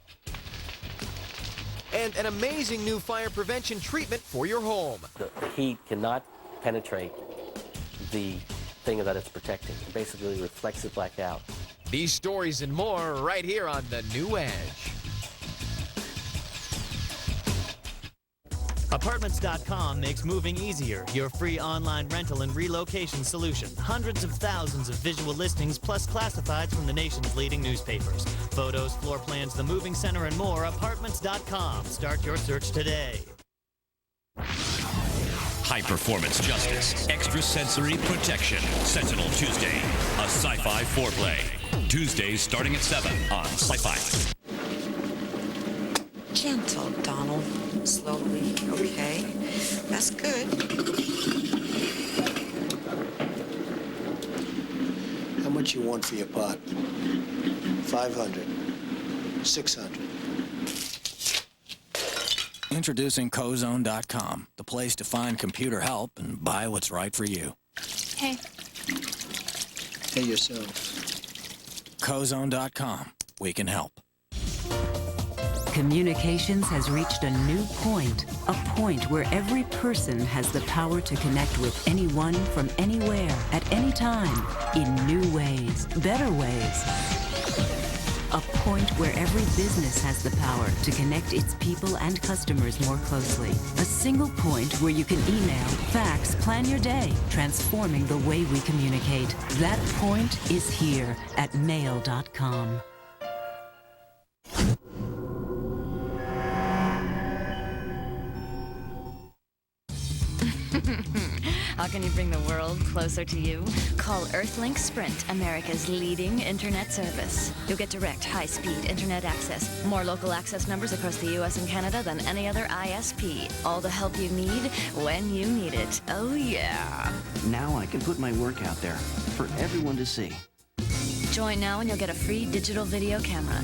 [SPEAKER 22] And an amazing new fire prevention treatment for your home.
[SPEAKER 21] The heat cannot penetrate the thing that it's protecting. It basically reflects it back out.
[SPEAKER 12] These stories and more right here on The New Edge.
[SPEAKER 8] Apartments.com makes moving easier. Your free online rental and relocation solution. Hundreds of thousands of visual listings plus classifieds from the nation's leading newspapers. Photos, floor plans, the moving center, and more. Apartments.com. Start your search today.
[SPEAKER 15] High-performance justice, extrasensory protection. Sentinel Tuesday, a sci-fi foreplay. Tuesdays starting at 7 on Sci-Fi.
[SPEAKER 13] Gentle, Donald. Slowly. Okay. That's good.
[SPEAKER 19] How much you want for your pot? 500. 600.
[SPEAKER 25] Introducing Cozone.com, the place to find computer help and buy what's right for you.
[SPEAKER 13] Hey.
[SPEAKER 19] Hey yourself.
[SPEAKER 25] Cozone.com. We can help.
[SPEAKER 26] Communications has reached a new point, a point where every person has the power to connect with anyone from anywhere at any time in new ways, better ways. A point where every business has the power to connect its people and customers more closely. A single point where you can email, fax, plan your day, transforming the way we communicate. That point is here at mail.com.
[SPEAKER 27] How can you bring the world closer to you? Call Earthlink Sprint, America's leading internet service. You'll get direct, high-speed internet access. More local access numbers across the U.S. and Canada than any other ISP. All the help you need when you need it. Oh, yeah.
[SPEAKER 28] Now I can put my work out there for everyone to see.
[SPEAKER 27] Join now and you'll get a free digital video camera.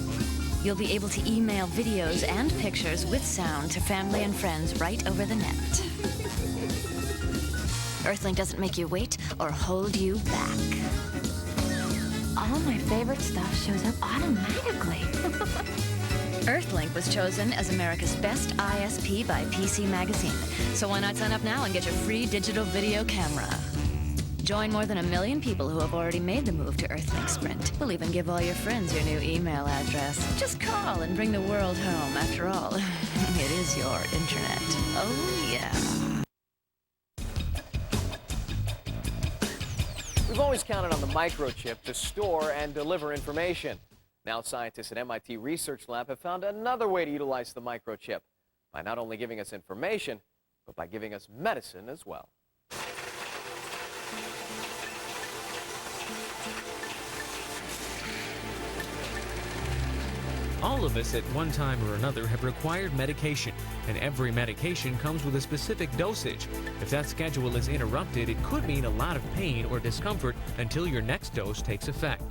[SPEAKER 27] You'll be able to email videos and pictures with sound to family and friends right over the net. Earthlink doesn't make you wait or hold you back.
[SPEAKER 29] All my favorite stuff shows up automatically.
[SPEAKER 27] Earthlink was chosen as America's best ISP by PC Magazine. So why not sign up now and get your free digital video camera? Join more than 1 million people who have already made the move to Earthlink Sprint. We'll even give all your friends your new email address. Just call and bring the world home. After all, it is your internet. Oh, yeah.
[SPEAKER 22] We've always counted on the microchip to store and deliver information. Now scientists at MIT Research Lab have found another way to utilize the microchip by not only giving us information, but by giving us medicine as well.
[SPEAKER 30] All of us at one time or another have required medication, and every medication comes with a specific dosage. If that schedule is interrupted, it could mean a lot of pain or discomfort until your next dose takes effect.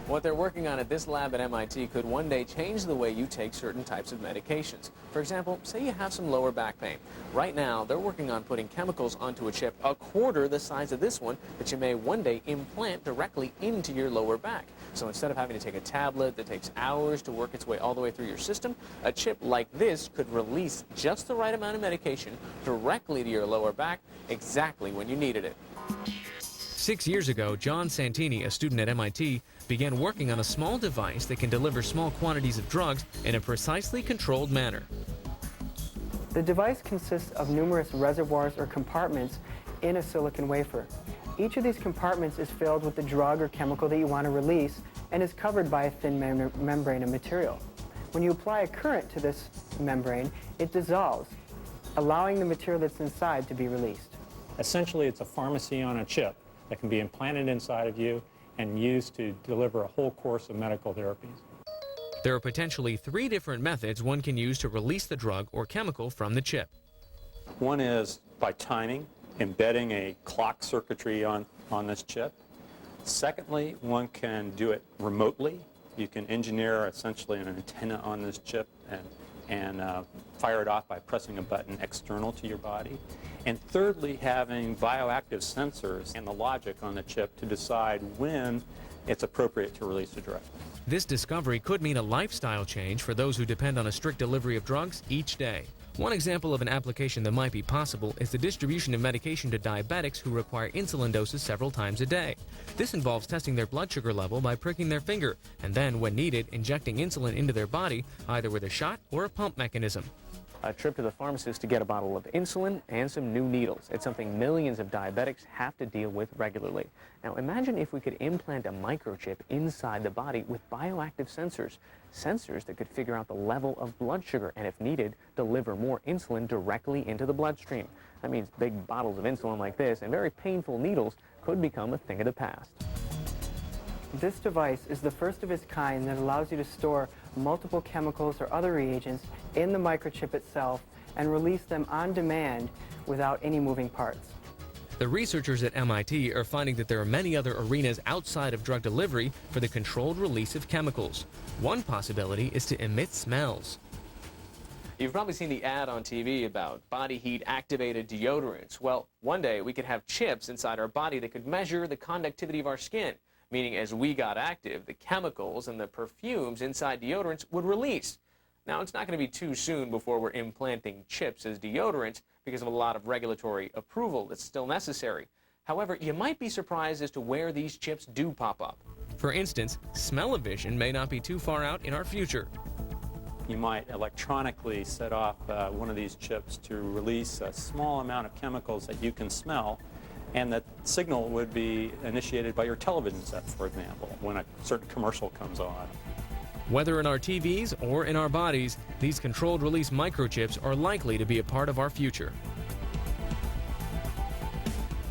[SPEAKER 22] What they're working on at this lab at MIT could one day change the way you take certain types of medications. For example, say you have some lower back pain. Right now, they're working on putting chemicals onto a chip a quarter the size of this one that you may one day implant directly into your lower back. So instead of having to take a tablet that takes hours to work its way all the way through your system, a chip like this could release just the right amount of medication directly to your lower back exactly when you needed it.
[SPEAKER 30] 6 years ago, John Santini, a student at MIT, began working on a small device that can deliver small quantities of drugs in a precisely controlled manner.
[SPEAKER 1] The device consists of numerous reservoirs or compartments in a silicon wafer. Each of these compartments is filled with the drug or chemical that you want to release and is covered by a thin membrane of material. When you apply a current to this membrane, it dissolves, allowing the material that's inside to be released.
[SPEAKER 3] Essentially, it's a pharmacy on a chip that can be implanted inside of you and used to deliver a whole course of medical therapies.
[SPEAKER 30] There are potentially 3 different methods one can use to release the drug or chemical from the chip.
[SPEAKER 3] One is by timing, embedding a clock circuitry on this chip. Secondly, one can do it remotely. You can engineer essentially an antenna on this chip and fire it off by pressing a button external to your body. And thirdly, having bioactive sensors and the logic on the chip to decide when it's appropriate to release the drug.
[SPEAKER 30] This discovery could mean a lifestyle change for those who depend on a strict delivery of drugs each day. One example of an application that might be possible is the distribution of medication to diabetics who require insulin doses several times a day. This involves testing their blood sugar level by pricking their finger, and then, when needed, injecting insulin into their body, either with a shot or a pump mechanism.
[SPEAKER 22] A trip to the pharmacist to get a bottle of insulin and some new needles. It's something millions of diabetics have to deal with regularly. Now imagine if we could implant a microchip inside the body with bioactive sensors. Sensors that could figure out the level of blood sugar and, if needed, deliver more insulin directly into the bloodstream. That means big bottles of insulin like this and very painful needles could become a thing of the past.
[SPEAKER 1] This device is the first of its kind that allows you to store multiple chemicals or other reagents in the microchip itself and release them on demand without any moving parts.
[SPEAKER 30] The researchers at MIT are finding that there are many other arenas outside of drug delivery for the controlled release of chemicals. One possibility is to emit smells.
[SPEAKER 22] You've probably seen the ad on TV about body heat activated deodorants. Well, one day we could have chips inside our body that could measure the conductivity of our skin, meaning as we got active, the chemicals and the perfumes inside deodorants would release. Now, it's not going to be too soon before we're implanting chips as deodorants because of a lot of regulatory approval that's still necessary. However, you might be surprised as to where these chips do pop up.
[SPEAKER 30] For instance, smell-o-vision may not be too far out in our future.
[SPEAKER 3] You might electronically set off one of these chips to release a small amount of chemicals that you can smell, and that signal would be initiated by your television set, for example, when a certain commercial comes on.
[SPEAKER 30] Whether in our TVs or in our bodies, these controlled release microchips are likely to be a part of our future.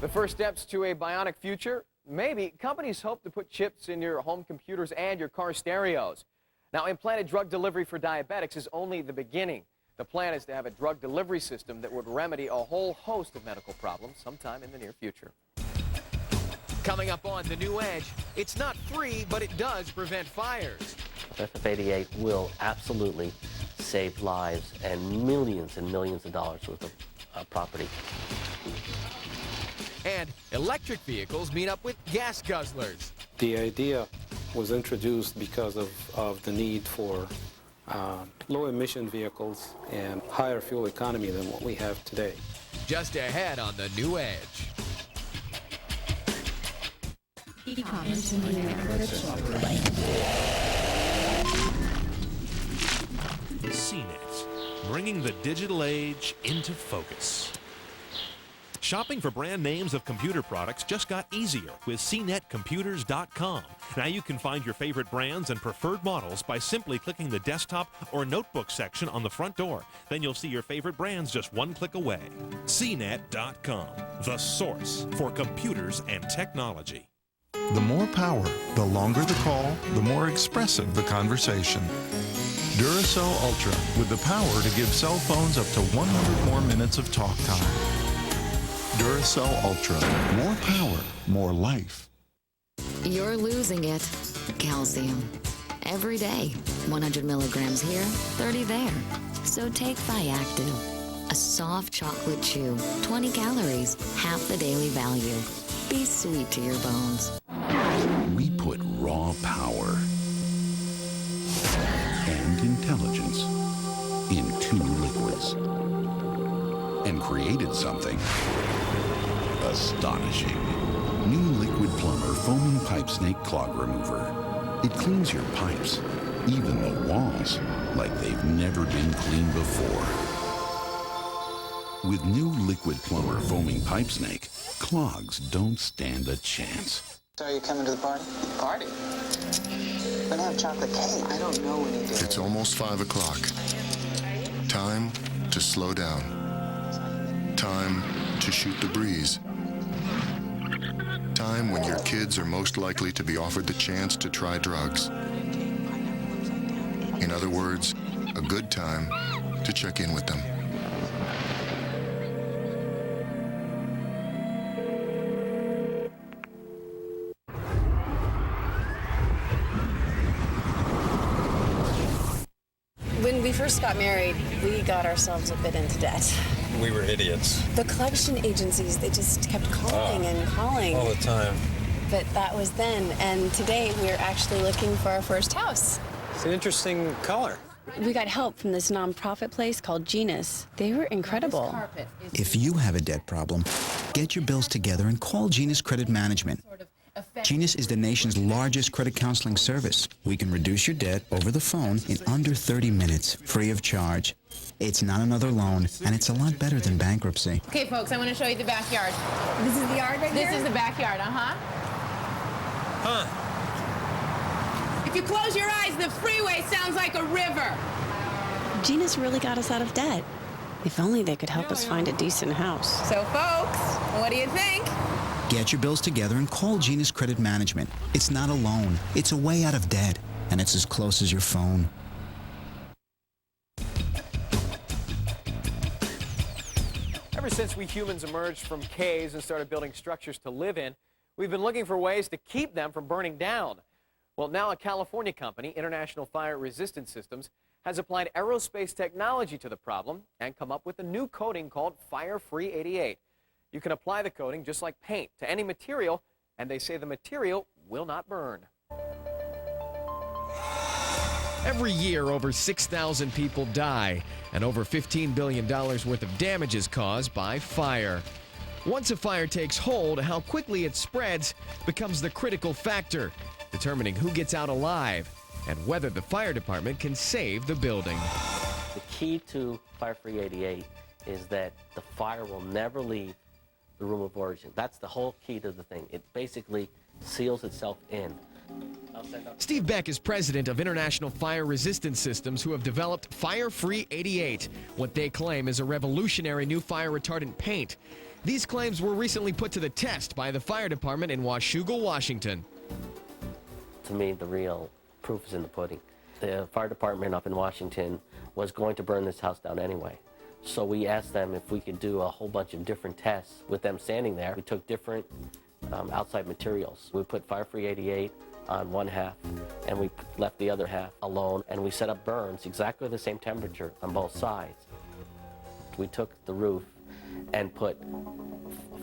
[SPEAKER 22] The first steps to a bionic future? Maybe. Companies hope to put chips in your home computers and your car stereos. Now, implanted drug delivery for diabetics is only the beginning. The plan is to have a drug delivery system that would remedy a whole host of medical problems sometime in the near future. Coming up on The New Edge, it's not free, but it does prevent fires.
[SPEAKER 21] FF88 will absolutely save lives and millions of dollars worth of property.
[SPEAKER 22] And electric vehicles meet up with gas guzzlers.
[SPEAKER 5] The idea was introduced because of the need for low-emission vehicles and higher fuel economy than what we have today.
[SPEAKER 22] Just ahead on The New Edge.
[SPEAKER 6] CNET, bringing the digital age into focus. Shopping for brand names of computer products just got easier with CNETcomputers.com. Now you can find your favorite brands and preferred models by simply clicking the desktop or notebook section on the front door. Then you'll see your favorite brands just one click away. CNET.com, the source for computers and technology.
[SPEAKER 9] The more power, the longer the call, the more expressive the conversation. Duracell Ultra, with the power to give cell phones up to 100 more minutes of talk time. Duracell Ultra, more power, more life.
[SPEAKER 29] You're losing it. Calcium. Every day. 100 milligrams here, 30 there. So take Thiactive. A soft chocolate chew. 20 calories. Half the daily value. Be sweet to your bones.
[SPEAKER 4] We put raw power and intelligence in 2 liquids and created something astonishing. New Liquid Plumber Foaming Pipe Snake Clog Remover. It cleans your pipes, even the walls, like they've never been cleaned before. With new Liquid Plumber Foaming Pipe Snake, clogs don't stand a chance.
[SPEAKER 7] So are you coming to the party? Party? We're gonna have chocolate cake. I don't know when you do.
[SPEAKER 10] It's almost 5 o'clock. Time to slow down. Time to shoot the breeze. Time when your kids are most likely to be offered the chance to try drugs. In other words, a good time to check in with them.
[SPEAKER 11] When we first got married, we got ourselves a bit into debt.
[SPEAKER 14] We were idiots.
[SPEAKER 11] The collection agencies, they just kept calling and calling.
[SPEAKER 14] All the time.
[SPEAKER 11] But that was then, and today we're actually looking for our first house.
[SPEAKER 14] It's an interesting color.
[SPEAKER 11] We got help from this nonprofit place called Genus. They were incredible.
[SPEAKER 16] If you have a debt problem, get your bills together and call Genus Credit Management. Genus is the nation's largest credit counseling service. We can reduce your debt over the phone in under 30 minutes, free of charge. It's not another loan, and it's a lot better than bankruptcy.
[SPEAKER 17] Okay, folks, I want to show you the backyard.
[SPEAKER 11] This is the yard right here?
[SPEAKER 17] This is the backyard, uh-huh. If you close your eyes, the freeway sounds like a river.
[SPEAKER 11] Genus really got us out of debt. If only they could help us find a decent house.
[SPEAKER 17] So, folks, what do you think?
[SPEAKER 16] Get your bills together and call Genus Credit Management. It's not a loan. It's a way out of debt, and it's as close as your phone.
[SPEAKER 22] Ever since we humans emerged from caves and started building structures to live in, we've been looking for ways to keep them from burning down. Well, now a California company, International Fire Resistance Systems, has applied aerospace technology to the problem and come up with a new coating called Fire-Free 88. You can apply the coating just like paint to any material, and they say the material will not burn.
[SPEAKER 12] Every year, over 6,000 people die, and over $15 billion worth of damage is caused by fire. Once a fire takes hold, how quickly it spreads becomes the critical factor, determining who gets out alive and whether the fire department can save the building.
[SPEAKER 21] The key to Fire-Free 88 is that the fire will never leave the room of origin. That's the whole key to the thing. It basically seals itself in.
[SPEAKER 12] Steve Beck is president of International Fire Resistance Systems, who have developed Fire-Free 88, what they claim is a revolutionary new fire retardant paint. These claims were recently put to the test by the fire department in Washougal, Washington.
[SPEAKER 21] To me, the real proof is in the pudding. The fire department up in Washington was going to burn this house down anyway. So we asked them if we could do a whole bunch of different tests with them standing there. We took different outside materials. We put Fire-Free 88 on one half, and we left the other half alone, and we set up burns exactly the same temperature on both sides. We took the roof and put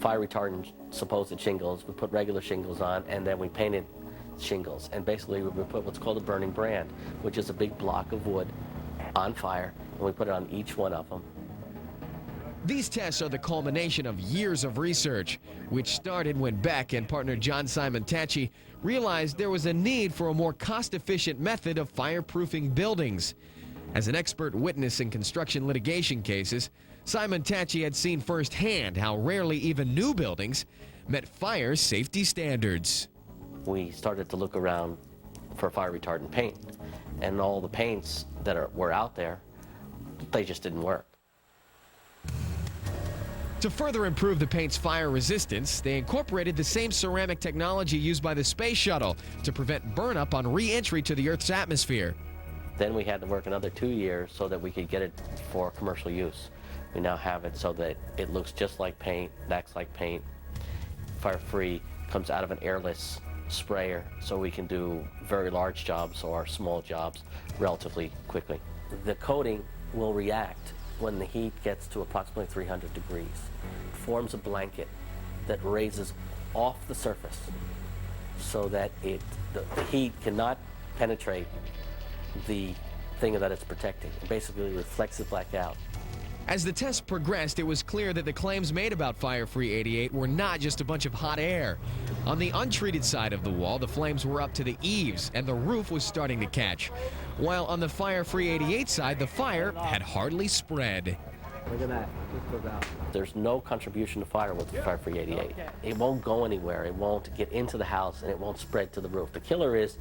[SPEAKER 21] fire retardant supposed shingles. We put regular shingles on, and then we painted shingles. And basically we put what's called a burning brand, which is a big block of wood on fire, and we put it on each one of them.
[SPEAKER 12] These tests are the culmination of years of research, which started when Beck and partner John Simon-Tachi realized there was a need for a more cost-efficient method of fireproofing buildings. As an expert witness in construction litigation cases, Simon-Tachi had seen firsthand how rarely even new buildings met fire safety standards.
[SPEAKER 21] We started to look around for fire retardant paint, and all the paints that were out there, they just didn't work.
[SPEAKER 12] To further improve the paint's fire resistance, they incorporated the same ceramic technology used by the space shuttle to prevent burnup on re-entry to the Earth's atmosphere.
[SPEAKER 21] Then we had to work another 2 years so that we could get it for commercial use. We now have it so that it looks just like paint, acts like paint. Fire-free, comes out of an airless sprayer, so we can do very large jobs or small jobs relatively quickly. The coating will react when the heat gets to approximately 300 degrees. It forms a blanket that raises off the surface so that the heat cannot penetrate the thing that it's protecting. It basically reflects it back out.
[SPEAKER 12] As the test progressed, it was clear that the claims made about Fire-Free 88 were not just a bunch of hot air. On the untreated side of the wall, the flames were up to the eaves, and the roof was starting to catch. While on the Fire-Free 88 side, the fire had hardly spread.
[SPEAKER 21] Look at that. Just goes out. There's no contribution to fire with the Fire-Free 88. It won't go anywhere. It won't get into the house, and it won't spread to the roof. The killer is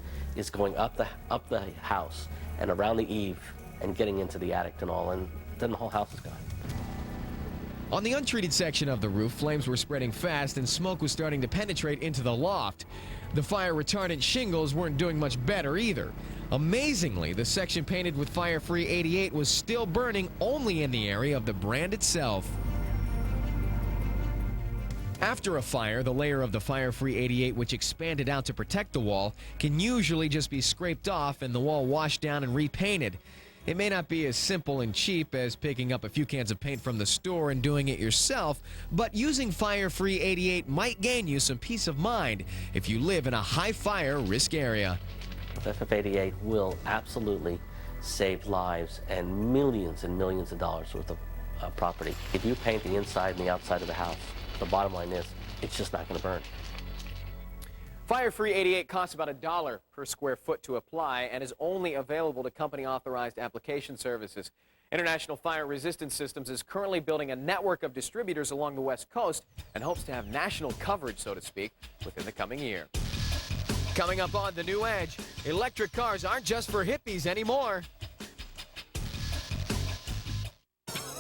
[SPEAKER 21] going up the house and around the eave and getting into the attic and all, and then the whole house is gone.
[SPEAKER 12] On the untreated section of the roof, flames were spreading fast and smoke was starting to penetrate into the loft. The fire retardant shingles weren't doing much better either. Amazingly, the section painted with Fire-Free 88 was still burning only in the area of the brand itself. After a fire, the layer of the Fire-Free 88 which expanded out to protect the wall can usually just be scraped off and the wall washed down and repainted. It may not be as simple and cheap as picking up a few cans of paint from the store and doing it yourself, but using Fire-Free 88 might gain you some peace of mind if you live in a high-fire risk area.
[SPEAKER 21] FF88 will absolutely save lives and millions of dollars worth of property. If you paint the inside and the outside of the house, the bottom line is it's just not going to burn.
[SPEAKER 22] Fire-Free 88 costs about $1 per square foot to apply and is only available to company-authorized application services. International Fire Resistance Systems is currently building a network of distributors along the West Coast and hopes to have national coverage, so to speak, within the coming year. Coming up on The New Edge, electric cars aren't just for hippies anymore.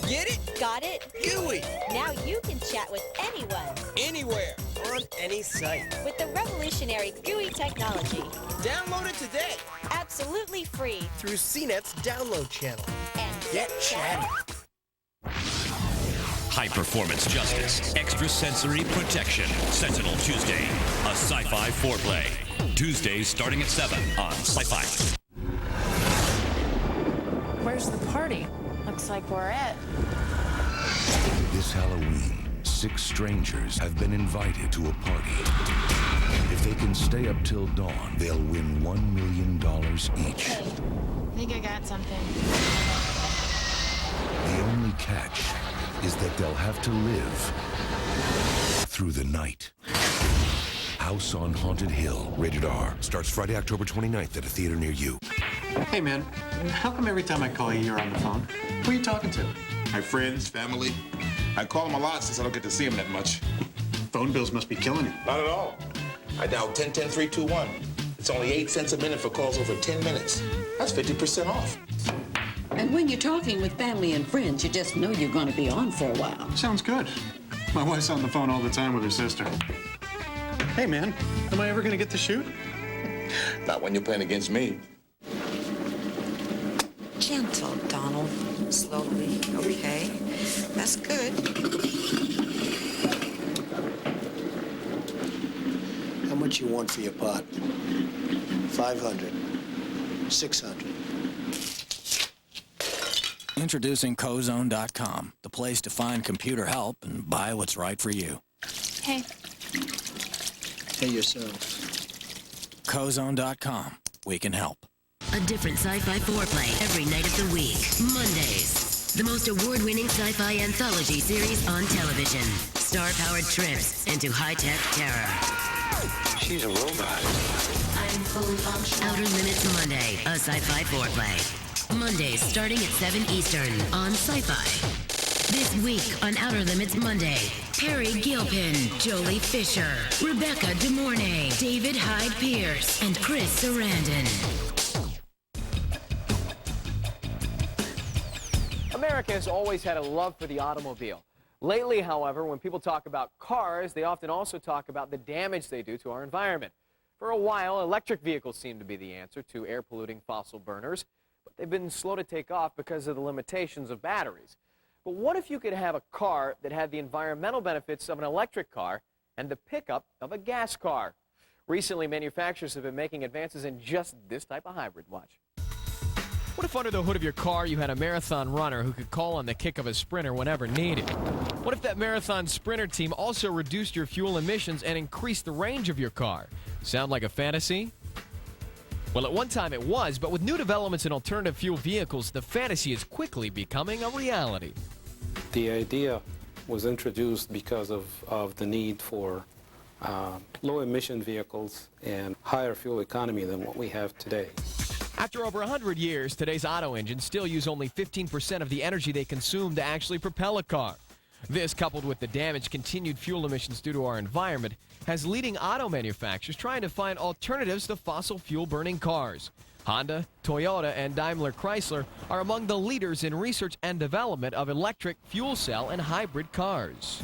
[SPEAKER 2] Get it?
[SPEAKER 8] Got it?
[SPEAKER 2] Gooey.
[SPEAKER 8] Now you can chat with anyone.
[SPEAKER 2] Anywhere. On any site.
[SPEAKER 8] With the revolutionary GUI technology.
[SPEAKER 2] Download it today.
[SPEAKER 8] Absolutely free.
[SPEAKER 2] Through CNET's download channel.
[SPEAKER 8] And
[SPEAKER 2] get chatty.
[SPEAKER 13] High performance justice. Extra sensory protection. Sentinel Tuesday. A sci-fi foreplay. Tuesdays starting at 7 on Sci-Fi.
[SPEAKER 17] Where's the party? Looks like we're at.
[SPEAKER 4] This Halloween, 6 strangers have been invited to a party. If they can stay up till dawn, they'll win $1 million each.
[SPEAKER 17] Hey, I think I got something.
[SPEAKER 4] The only catch is that they'll have to live through the night. House on Haunted Hill, rated R. Starts Friday, October 29th at a theater near you.
[SPEAKER 14] Hey, man, how come every time I call you, you're on the phone? Who are you talking to?
[SPEAKER 15] My friends, family. I call them a lot since I don't get to see them that much.
[SPEAKER 14] Phone bills must be killing you.
[SPEAKER 15] Not at all. I dial 10-10-321. It's only 8 cents a minute for calls over 10 minutes. That's 50% off.
[SPEAKER 18] And when you're talking with family and friends, you just know you're going to be on for a while.
[SPEAKER 14] Sounds good. My wife's on the phone all the time with her sister. Hey, man, am I ever going to get to shoot?
[SPEAKER 15] Not when you're playing against me.
[SPEAKER 19] Gentle, Donald. Slowly. Okay. That's good.
[SPEAKER 20] How much you want for your part? 500. 600.
[SPEAKER 16] Introducing Cozone.com, the place to find computer help and buy what's right for you.
[SPEAKER 17] Hey.
[SPEAKER 20] Pay yourself.
[SPEAKER 16] Cozone.com. We can help.
[SPEAKER 23] A different sci-fi foreplay every night of the week. Mondays, the most award-winning sci-fi anthology series on television. Star-powered trips into high-tech terror.
[SPEAKER 20] She's a robot.
[SPEAKER 23] I'm fully functional. Outer Limits Monday, a sci-fi foreplay. Mondays starting at 7 Eastern on Sci-Fi. This week on Outer Limits Monday, Perry Gilpin, Jolie Fisher, Rebecca De Mornay, David Hyde Pierce, and Chris Sarandon.
[SPEAKER 22] America has always had a love for the automobile. Lately, however, when people talk about cars, they often also talk about the damage they do to our environment. For a while, electric vehicles seem to be the answer to air-polluting fossil burners, but they've been slow to take off because of the limitations of batteries. But what if you could have a car that had the environmental benefits of an electric car and the pickup of a gas car? Recently, manufacturers have been making advances in just this type of hybrid. Watch.
[SPEAKER 12] What if under the hood of your car you had a marathon runner who could call on the kick of a sprinter whenever needed? What if that marathon sprinter team also reduced your fuel emissions and increased the range of your car? Sound like a fantasy? Well, at one time it was, but with new developments in alternative fuel vehicles, the fantasy is quickly becoming a reality.
[SPEAKER 1] The idea was introduced because of the need for low-emission vehicles and higher fuel economy than what we have today.
[SPEAKER 12] After over 100 years, today's auto engines still use only 15% of the energy they consume to actually propel a car. This, coupled with the damaged continued fuel emissions due to our environment, has leading auto manufacturers trying to find alternatives to fossil fuel-burning cars. Honda, Toyota, and Daimler Chrysler are among the leaders in research and development of electric, fuel cell, and hybrid cars.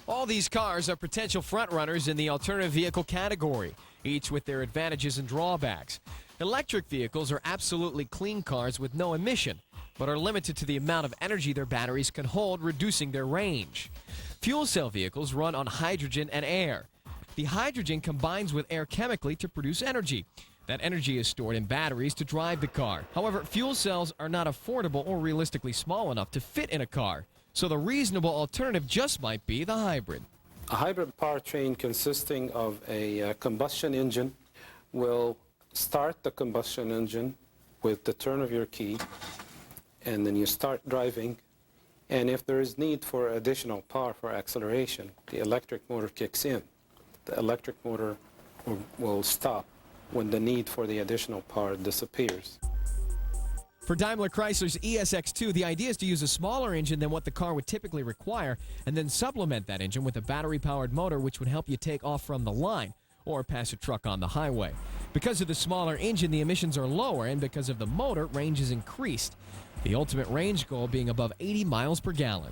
[SPEAKER 12] All these cars are potential frontrunners in the alternative vehicle category, each with their advantages and drawbacks. Electric vehicles are absolutely clean cars with no emission, but are limited to the amount of energy their batteries can hold, reducing their range. Fuel cell vehicles run on hydrogen and air. The hydrogen combines with air chemically to produce energy. That energy is stored in batteries to drive the car. However, fuel cells are not affordable or realistically small enough to fit in a car, so the reasonable alternative just might be the hybrid.
[SPEAKER 1] A hybrid powertrain consisting of a combustion engine will start the combustion engine with the turn of your key, and then you start driving, and if there is need for additional power for acceleration, the electric motor kicks in. The electric motor will stop when the need for the additional power disappears.
[SPEAKER 12] For Daimler Chrysler's ESX2, the idea is to use a smaller engine than what the car would typically require, and then supplement that engine with a battery-powered motor which would help you take off from the line or pass a truck on the highway. Because of the smaller engine, the emissions are lower, and because of the motor, range is increased. The ultimate range goal being above 80 miles per gallon.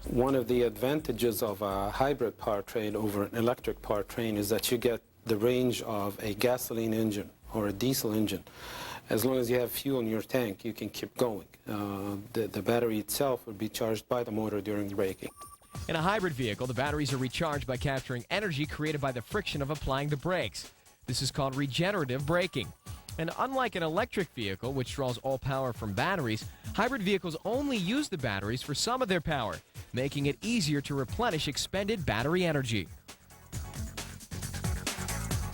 [SPEAKER 1] One of the advantages of a hybrid powertrain over an electric powertrain is that you get the range of a gasoline engine or a diesel engine. As long as you have fuel in your tank, you can keep going. The battery itself will be charged by the motor during braking.
[SPEAKER 12] In a hybrid vehicle, the batteries are recharged by capturing energy created by the friction of applying the brakes. This is called regenerative braking. And unlike an electric vehicle, which draws all power from batteries, hybrid vehicles only use the batteries for some of their power, making it easier to replenish expended battery energy.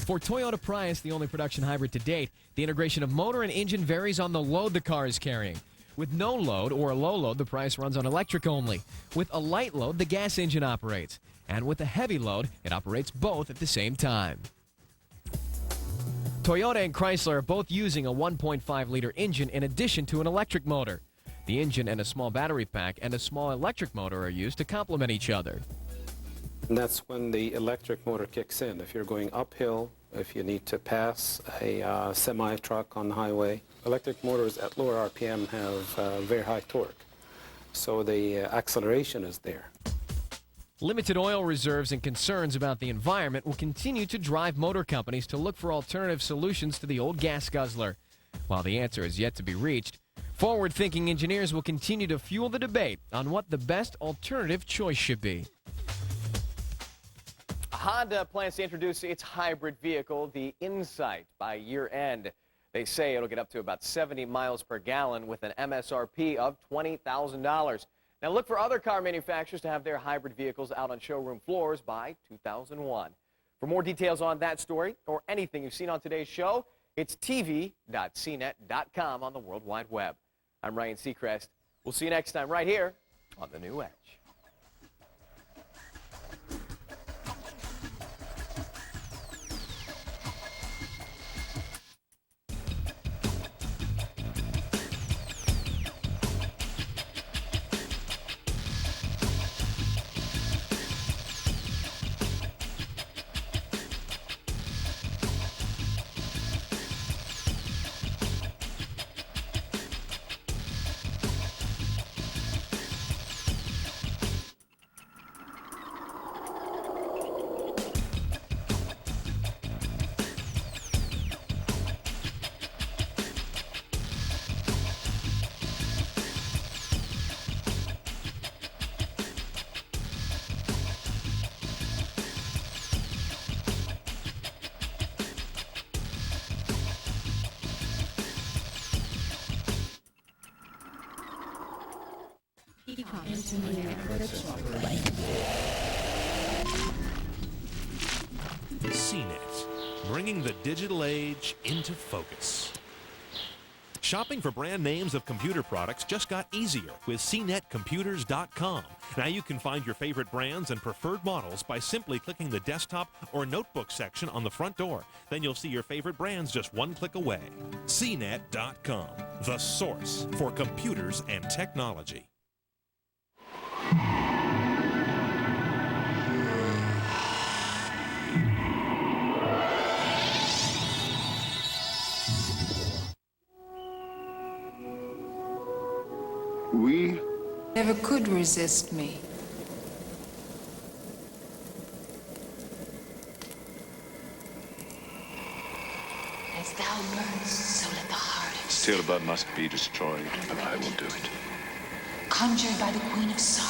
[SPEAKER 12] For Toyota Prius, the only production hybrid to date, the integration of motor and engine varies on the load the car is carrying. With no load or a low load, the Prius runs on electric only. With a light load, the gas engine operates. And with a heavy load, it operates both at the same time. Toyota and Chrysler are both using a 1.5-liter engine in addition to an electric motor. The engine and a small battery pack and a small electric motor are used to complement each other.
[SPEAKER 1] And that's when the electric motor kicks in. If you're going uphill, if you need to pass a semi-truck on the highway, electric motors at lower RPM have very high torque. So the acceleration is there.
[SPEAKER 12] Limited oil reserves and concerns about the environment will continue to drive motor companies to look for alternative solutions to the old gas guzzler. While the answer is yet to be reached, forward-thinking engineers will continue to fuel the debate on what the best alternative choice should be.
[SPEAKER 22] Honda plans to introduce its hybrid vehicle, the Insight, by year-end. They say it'll get up to about 70 miles per gallon with an MSRP of $20,000. Now look for other car manufacturers to have their hybrid vehicles out on showroom floors by 2001. For more details on that story or anything you've seen on today's show, it's tv.cnet.com on the World Wide Web. I'm Ryan Seacrest. We'll see you next time right here on The New Edge.
[SPEAKER 3] CNET, bringing the digital age into focus. Shopping for brand names of computer products just got easier with CNETcomputers.com. Now you can find your favorite brands and preferred models by simply clicking the desktop or notebook section on the front door. Then you'll see your favorite brands just one click away. CNET.com, the source for computers and technology.
[SPEAKER 5] We never could resist me.
[SPEAKER 6] As thou burnest, so let the heart
[SPEAKER 9] Stilbert must be destroyed, but I will do it.
[SPEAKER 6] conjured by the Queen of Sorrows.